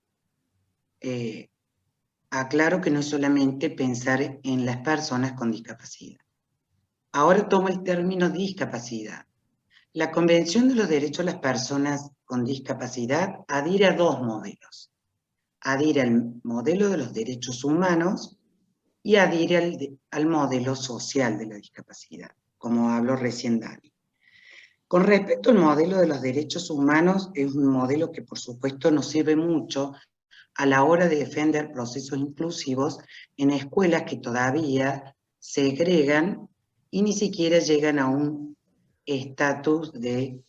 aclaro que no es solamente pensar en las personas con discapacidad. Ahora tomo el término discapacidad. La Convención de los Derechos de las Personas con Discapacidad adhiere a dos modelos. Adhiere al modelo de los derechos humanos y adhiere al modelo social de la discapacidad, como habló recién Dani. Con respecto al modelo de los derechos humanos, es un modelo que por supuesto nos sirve mucho a la hora de defender procesos inclusivos en escuelas que todavía segregan y ni siquiera llegan a un estatus de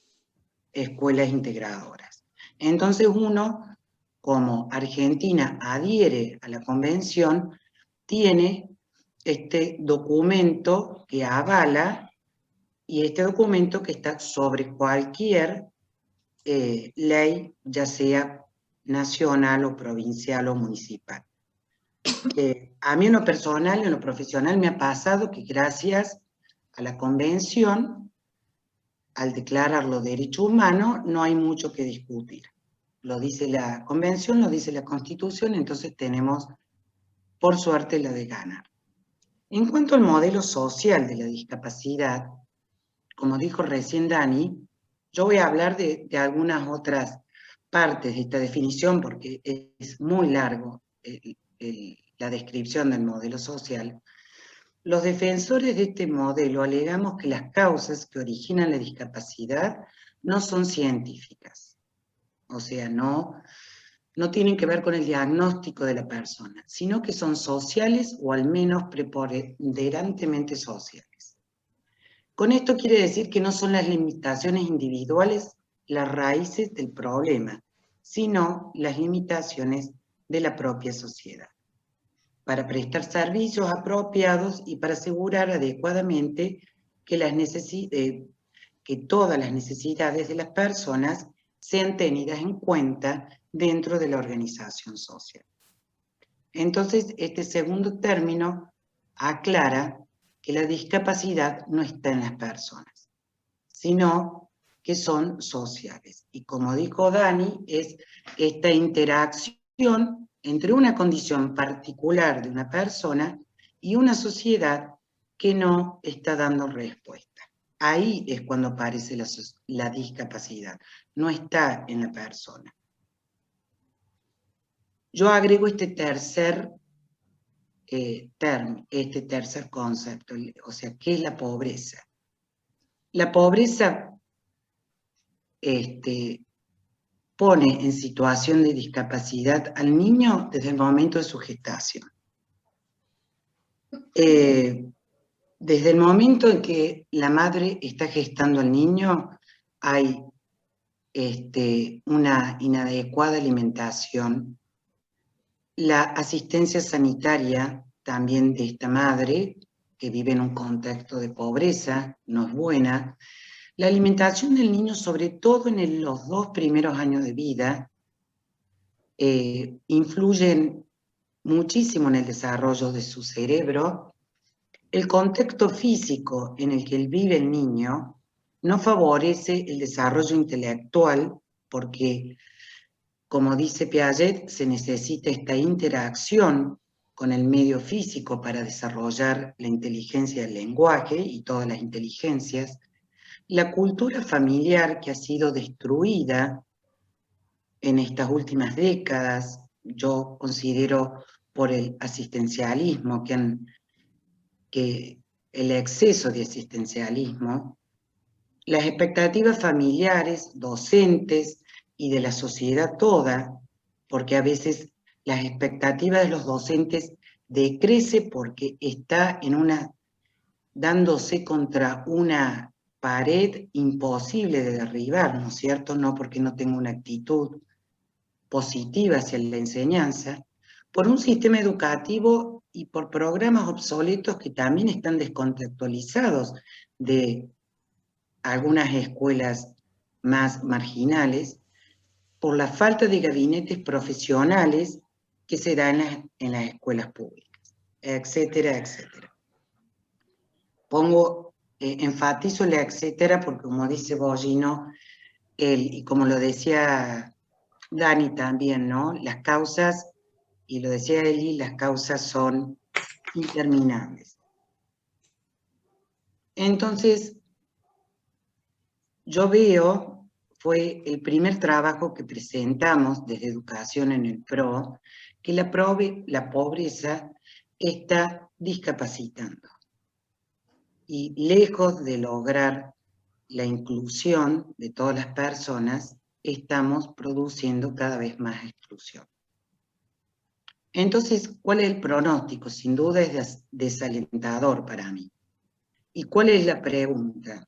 escuelas integradoras. Entonces uno, como Argentina adhiere a la convención, tiene este documento que avala y este documento que está sobre cualquier ley, ya sea nacional o provincial o municipal. A mí en lo personal, en lo profesional, me ha pasado que gracias a la convención, al declararlo derecho humano, no hay mucho que discutir. Lo dice la convención, lo dice la Constitución, entonces tenemos, por suerte, la de ganar. En cuanto al modelo social de la discapacidad, como dijo recién Dani, yo voy a hablar de algunas otras partes de esta definición porque es muy largo la descripción del modelo social. Los defensores de este modelo alegamos que las causas que originan la discapacidad no son científicas, o sea, no tienen que ver con el diagnóstico de la persona, sino que son sociales o al menos preponderantemente sociales. Con esto quiere decir que no son las limitaciones individuales las raíces del problema, sino las limitaciones de la propia sociedad. Para prestar servicios apropiados y para asegurar adecuadamente que todas las necesidades de las personas sean tenidas en cuenta dentro de la organización social. Entonces, este segundo término aclara que la discapacidad no está en las personas, sino que son sociales. Y como dijo Dani, es esta interacción entre una condición particular de una persona y una sociedad que no está dando respuesta. Ahí es cuando aparece la discapacidad, no está en la persona. Yo agrego este tercer concepto, o sea, ¿qué es la pobreza? La pobreza pone en situación de discapacidad al niño desde el momento de su gestación. Desde el momento en que la madre está gestando al niño, hay una inadecuada alimentación. La asistencia sanitaria también de esta madre, que vive en un contexto de pobreza, no es buena. La alimentación del niño, sobre todo en los 2 primeros años de vida, influye muchísimo en el desarrollo de su cerebro. El contexto físico en el que vive el niño no favorece el desarrollo intelectual porque, como dice Piaget, se necesita esta interacción con el medio físico para desarrollar la inteligencia del lenguaje y todas las inteligencias. La cultura familiar que ha sido destruida en estas últimas décadas, yo considero por el asistencialismo, que el exceso de asistencialismo, las expectativas familiares, docentes y de la sociedad toda, porque a veces las expectativas de los docentes decrece porque está dándose contra una pared imposible de derribar, ¿no es cierto? No porque no tenga una actitud positiva hacia la enseñanza, por un sistema educativo y por programas obsoletos que también están descontextualizados de algunas escuelas más marginales, por la falta de gabinetes profesionales que se dan en las escuelas públicas, etcétera, etcétera. Enfatizo el etcétera porque, como dice Bollino, y como lo decía Dani también, ¿no? Las causas, y lo decía Eli, las causas son interminables. Entonces, yo veo, fue el primer trabajo que presentamos desde Educación en el PRO, que la pobreza está discapacitando. Y lejos de lograr la inclusión de todas las personas, estamos produciendo cada vez más exclusión. Entonces, ¿cuál es el pronóstico? Sin duda es desalentador para mí. ¿Y cuál es la pregunta?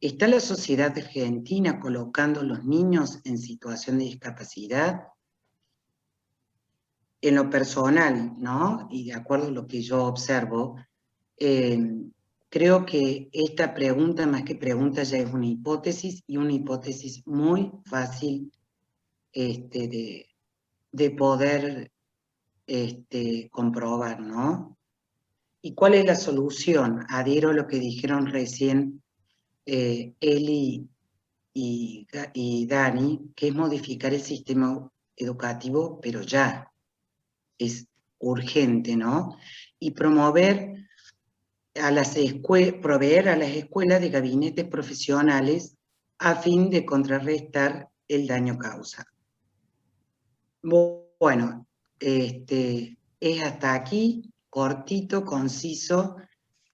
¿Está la sociedad argentina colocando a los niños en situación de discapacidad? En lo personal, ¿no? Y de acuerdo a lo que yo observo, creo que esta pregunta, más que pregunta, ya es una hipótesis, y una hipótesis muy fácil de poder comprobar, ¿no? ¿Y cuál es la solución? Adhiero a lo que dijeron recién Eli y Dani, que es modificar el sistema educativo, pero ya es urgente, ¿no? Y proveer a las escuelas de gabinetes profesionales a fin de contrarrestar el daño causado. Bueno, es hasta aquí, cortito, conciso,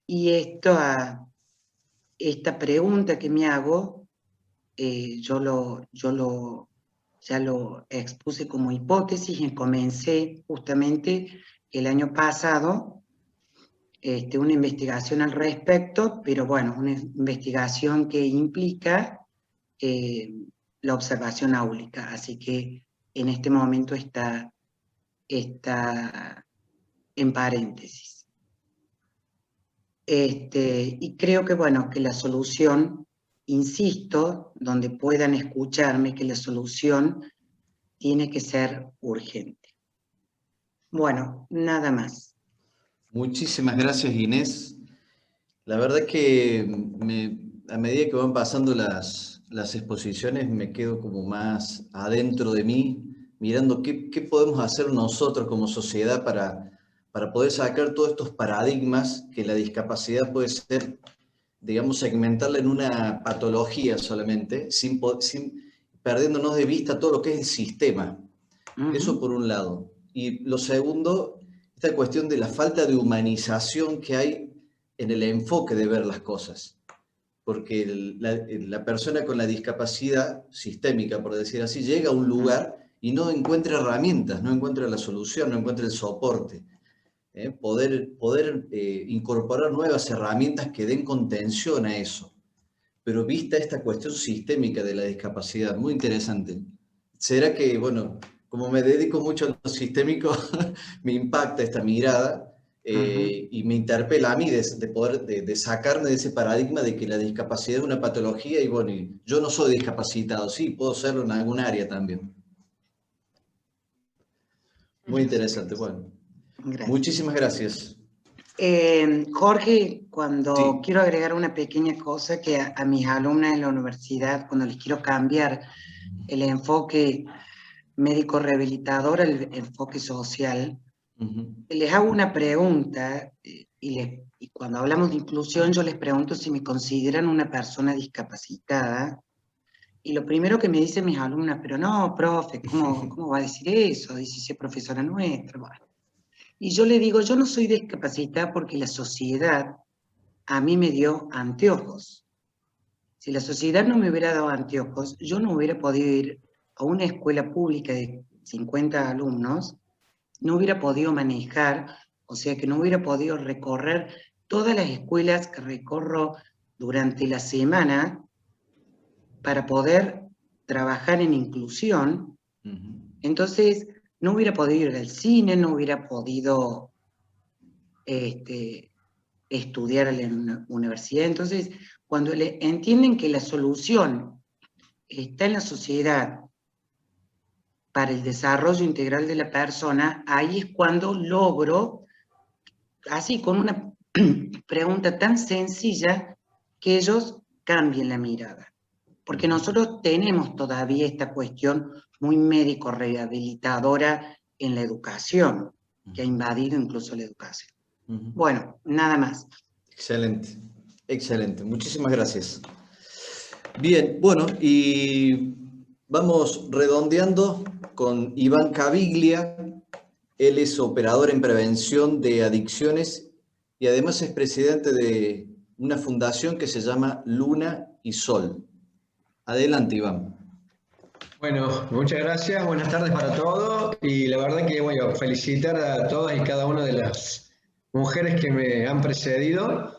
y esta pregunta que me hago, ya lo expuse como hipótesis y comencé justamente el año pasado una investigación al respecto, pero bueno, una investigación que implica la observación áulica, así que en este momento está en paréntesis. Y creo que, bueno, que la solución, insisto, donde puedan escucharme, que la solución tiene que ser urgente. Bueno, nada más. Muchísimas gracias, Inés. La verdad que a medida que van pasando las exposiciones me quedo como más adentro de mí, mirando qué podemos hacer nosotros como sociedad para poder sacar todos estos paradigmas que la discapacidad puede ser, digamos, segmentarla en una patología solamente, sin perdiéndonos de vista todo lo que es el sistema. Eso por un lado. Y lo segundo, esta cuestión de la falta de humanización que hay en el enfoque de ver las cosas. Porque la persona con la discapacidad sistémica, por decir así, llega a un lugar y no encuentra herramientas, no encuentra la solución, no encuentra el soporte. Poder incorporar nuevas herramientas que den contención a eso. Pero vista esta cuestión sistémica de la discapacidad, muy interesante. ¿Será que, bueno, como me dedico mucho a lo sistémico, me impacta esta mirada y me interpela a mí de sacarme de ese paradigma de que la discapacidad es una patología y bueno, yo no soy discapacitado, sí, puedo serlo en algún área también. Muy interesante, bueno. Gracias. Muchísimas gracias. Jorge, cuando Sí. quiero agregar una pequeña cosa que a mis alumnas en la universidad, cuando les quiero cambiar el enfoque médico rehabilitador al enfoque social, les hago una pregunta y cuando hablamos de inclusión yo les pregunto si me consideran una persona discapacitada, y lo primero que me dicen mis alumnas, pero no, profe, ¿cómo va a decir eso? Dice, si es profesora nuestra. Bueno. Y yo le digo, yo no soy discapacitada porque la sociedad a mí me dio anteojos. Si la sociedad no me hubiera dado anteojos, yo no hubiera podido ir a una escuela pública de 50 alumnos, no hubiera podido manejar, o sea que no hubiera podido recorrer todas las escuelas que recorro durante la semana para poder trabajar en inclusión. Entonces, no hubiera podido ir al cine, no hubiera podido estudiar en la universidad. Entonces, cuando entienden que la solución está en la sociedad para el desarrollo integral de la persona, ahí es cuando logro, así con una pregunta tan sencilla, que ellos cambien la mirada. Porque nosotros tenemos todavía esta cuestión muy médico-rehabilitadora en la educación, que ha invadido incluso la educación. Bueno, nada más. Excelente, excelente. Muchísimas gracias. Bien, bueno, y vamos redondeando con Iván Caviglia. Él es operador en prevención de adicciones y además es presidente de una fundación que se llama Luna y Sol. Adelante, Iván. Bueno, muchas gracias, buenas tardes para todos y la verdad que voy a felicitar a todas y cada una de las mujeres que me han precedido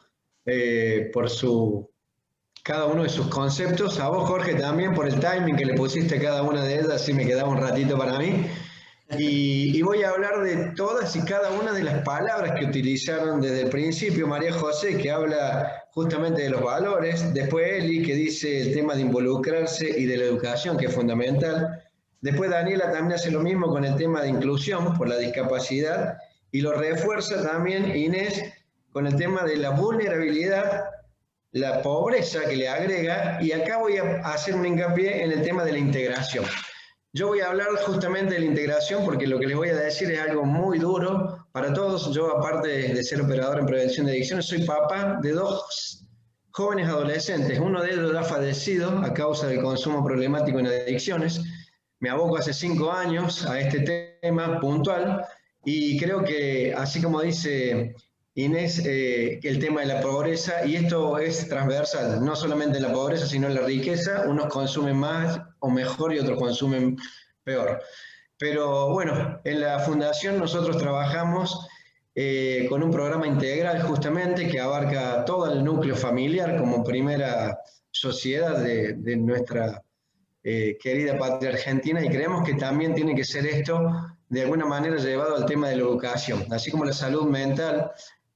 por cada uno de sus conceptos, a vos Jorge también por el timing que le pusiste a cada una de ellas, así me quedaba un ratito para mí. Y voy a hablar de todas y cada una de las palabras que utilizaron desde el principio. María José, que habla justamente de los valores. Después Eli, que dice el tema de involucrarse y de la educación, que es fundamental. Después Daniela también hace lo mismo con el tema de inclusión por la discapacidad. Y lo refuerza también Inés con el tema de la vulnerabilidad, la pobreza que le agrega. Y acá voy a hacer un hincapié en el tema de la integración. Yo voy a hablar justamente de la integración porque lo que les voy a decir es algo muy duro para todos. Yo, aparte de ser operador en prevención de adicciones, soy papá de 2 jóvenes adolescentes. Uno de ellos ha fallecido a causa del consumo problemático en adicciones. Me aboco hace 5 años a este tema puntual y creo que, así como dice Inés, el tema de la pobreza, y esto es transversal, no solamente en la pobreza, sino en la riqueza, unos consumen más o mejor y otros consumen peor. Pero bueno, en la fundación nosotros trabajamos con un programa integral justamente que abarca todo el núcleo familiar como primera sociedad de nuestra querida patria argentina, y creemos que también tiene que ser esto de alguna manera llevado al tema de la educación, así como la salud mental.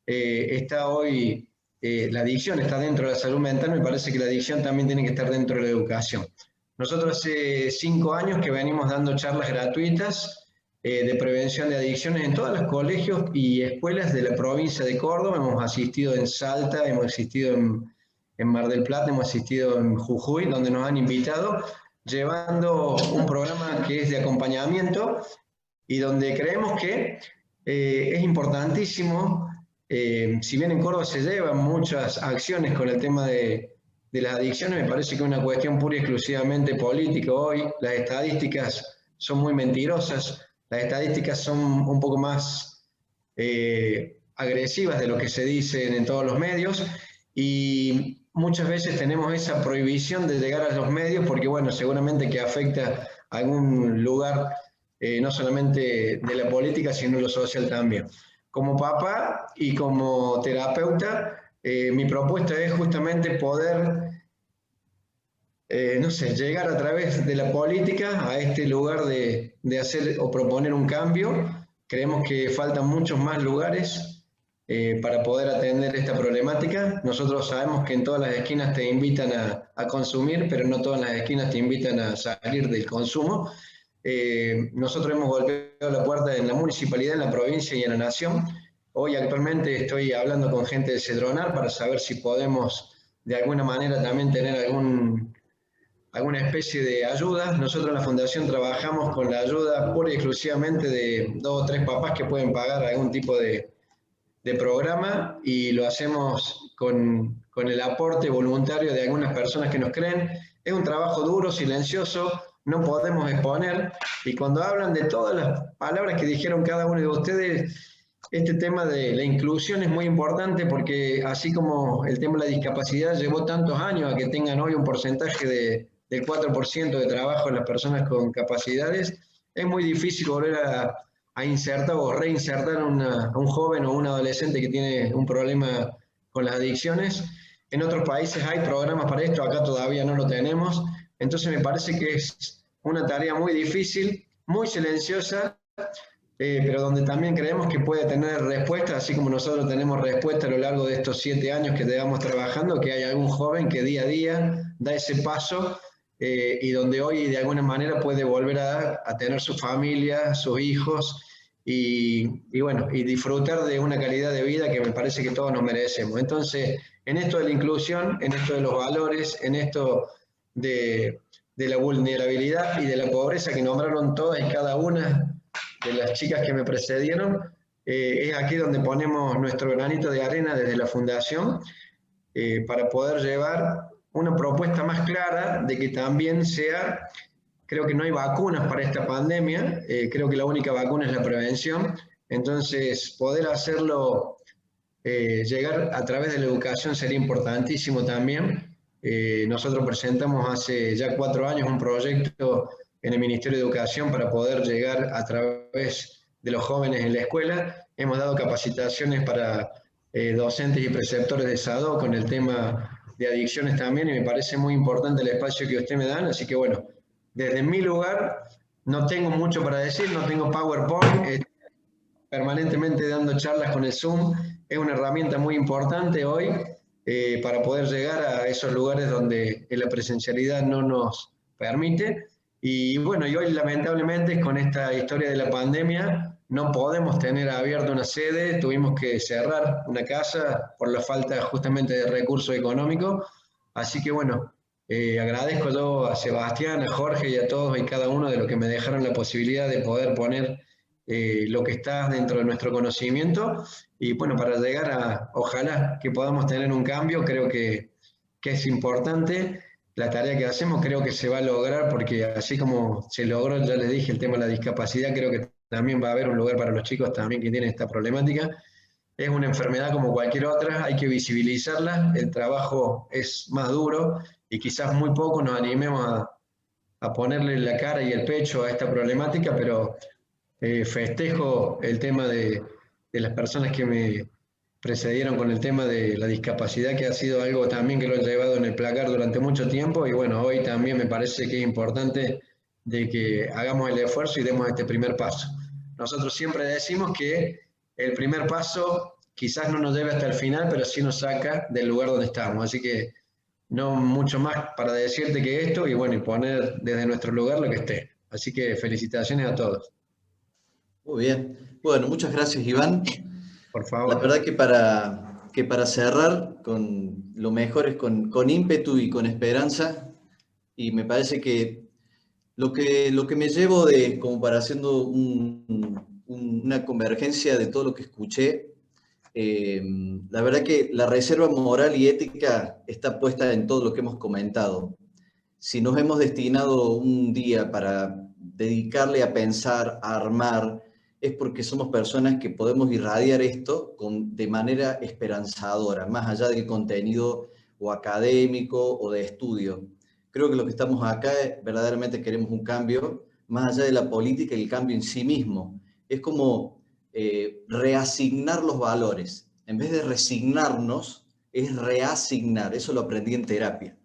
Está hoy, la adicción está dentro de la salud mental, me parece que la adicción también tiene que estar dentro de la educación. Nosotros hace 5 años que venimos dando charlas gratuitas de prevención de adicciones en todos los colegios y escuelas de la provincia de Córdoba. Hemos asistido en Salta, hemos asistido en Mar del Plata, hemos asistido en Jujuy, donde nos han invitado, llevando un programa que es de acompañamiento y donde creemos que es importantísimo. Si bien en Córdoba se llevan muchas acciones con el tema de las adicciones, me parece que es una cuestión pura y exclusivamente política hoy. Las estadísticas son muy mentirosas, las estadísticas son un poco más agresivas de lo que se dice en todos los medios, y muchas veces tenemos esa prohibición de llegar a los medios porque, bueno, seguramente que afecta a algún lugar, no solamente de la política, sino lo social también. Como papá y como terapeuta, mi propuesta es justamente poder, no sé, llegar a través de la política a este lugar de hacer o proponer un cambio. Creemos que faltan muchos más lugares para poder atender esta problemática. Nosotros sabemos que en todas las esquinas te invitan a consumir, pero no todas las esquinas te invitan a salir del consumo. Nosotros hemos golpeado la puerta en la municipalidad, en la provincia y en la nación. Hoy actualmente estoy hablando con gente de Cedronar para saber si podemos de alguna manera también tener alguna especie de ayuda. Nosotros en la fundación trabajamos con la ayuda pura y exclusivamente de 2 o 3 papás que pueden pagar algún tipo de programa, y lo hacemos con el aporte voluntario de algunas personas que nos creen. Es un trabajo duro, silencioso, no podemos exponer, y cuando hablan de todas las palabras que dijeron cada uno de ustedes, este tema de la inclusión es muy importante porque así como el tema de la discapacidad llevó tantos años a que tengan hoy un porcentaje del 4% de trabajo en las personas con capacidades, es muy difícil volver a insertar o reinsertar a un joven o un adolescente que tiene un problema con las adicciones. En otros países hay programas para esto, acá todavía no lo tenemos. Entonces me parece que es una tarea muy difícil, muy silenciosa, pero donde también creemos que puede tener respuesta, así como nosotros tenemos respuesta a lo largo de estos 7 años que llevamos trabajando, que hay algún joven que día a día da ese paso y donde hoy de alguna manera puede volver a tener su familia, sus hijos y bueno, y disfrutar de una calidad de vida que me parece que todos nos merecemos. Entonces, en esto de la inclusión, en esto de los valores, en esto de la vulnerabilidad y de la pobreza que nombraron todas y cada una de las chicas que me precedieron, es aquí donde ponemos nuestro granito de arena desde la Fundación para poder llevar una propuesta más clara de que también sea, creo que no hay vacunas para esta pandemia, creo que la única vacuna es la prevención, entonces poder hacerlo llegar a través de la educación sería importantísimo también. Nosotros presentamos hace ya 4 años un proyecto en el Ministerio de Educación para poder llegar a través de los jóvenes en la escuela. Hemos dado capacitaciones para docentes y preceptores de SADO con el tema de adicciones también y me parece muy importante el espacio que ustedes me dan. Así que bueno, desde mi lugar no tengo mucho para decir, no tengo PowerPoint, permanentemente dando charlas con el Zoom. Es una herramienta muy importante hoy para poder llegar a esos lugares donde la presencialidad no nos permite. Y bueno, y hoy lamentablemente con esta historia de la pandemia no podemos tener abierta una sede, tuvimos que cerrar una casa por la falta justamente de recursos económicos. Así que bueno, agradezco yo a Sebastián, a Jorge y a todos y cada uno de los que me dejaron la posibilidad de poder poner lo que está dentro de nuestro conocimiento y bueno, para llegar a, ojalá que podamos tener un cambio, creo que es importante la tarea que hacemos, creo que se va a lograr porque así como se logró, ya les dije, el tema de la discapacidad, creo que también va a haber un lugar para los chicos también que tienen esta problemática. Es una enfermedad como cualquier otra, hay que visibilizarla, el trabajo es más duro y quizás muy poco nos animemos a ponerle la cara y el pecho a esta problemática, pero festejo el tema de las personas que me precedieron con el tema de la discapacidad, que ha sido algo también que lo he llevado en el placar durante mucho tiempo y bueno, hoy también me parece que es importante de que hagamos el esfuerzo y demos este primer paso. Nosotros siempre decimos que el primer paso quizás no nos lleve hasta el final, pero sí nos saca del lugar donde estamos, así que no mucho más para decirte que esto y bueno, y poner desde nuestro lugar lo que esté. Así que felicitaciones a todos. Muy bien. Bueno, muchas gracias, Iván. Por favor. La verdad que para cerrar, con lo mejor es con ímpetu y con esperanza, y me parece que lo que me llevo de, como para haciendo una convergencia de todo lo que escuché, la verdad que la reserva moral y ética está puesta en todo lo que hemos comentado. Si nos hemos destinado un día para dedicarle a pensar, a armar, es porque somos personas que podemos irradiar esto de manera esperanzadora, más allá del contenido o académico o de estudio. Creo que los que estamos acá verdaderamente queremos un cambio, más allá de la política y el cambio en sí mismo. Es como reasignar los valores. En vez de resignarnos, es reasignar. Eso lo aprendí en terapia,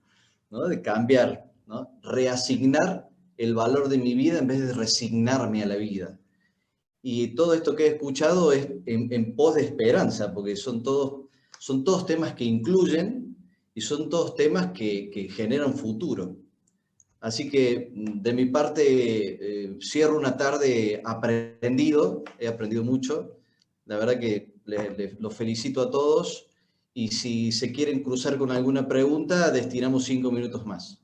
¿no? De cambiar, ¿no? Reasignar el valor de mi vida en vez de resignarme a la vida. Y todo esto que he escuchado es en pos de esperanza, porque son todos temas que incluyen y son todos temas que generan futuro. Así que de mi parte cierro una tarde aprendido, he aprendido mucho. La verdad que los felicito a todos y si se quieren cruzar con alguna pregunta, destinamos 5 minutos más.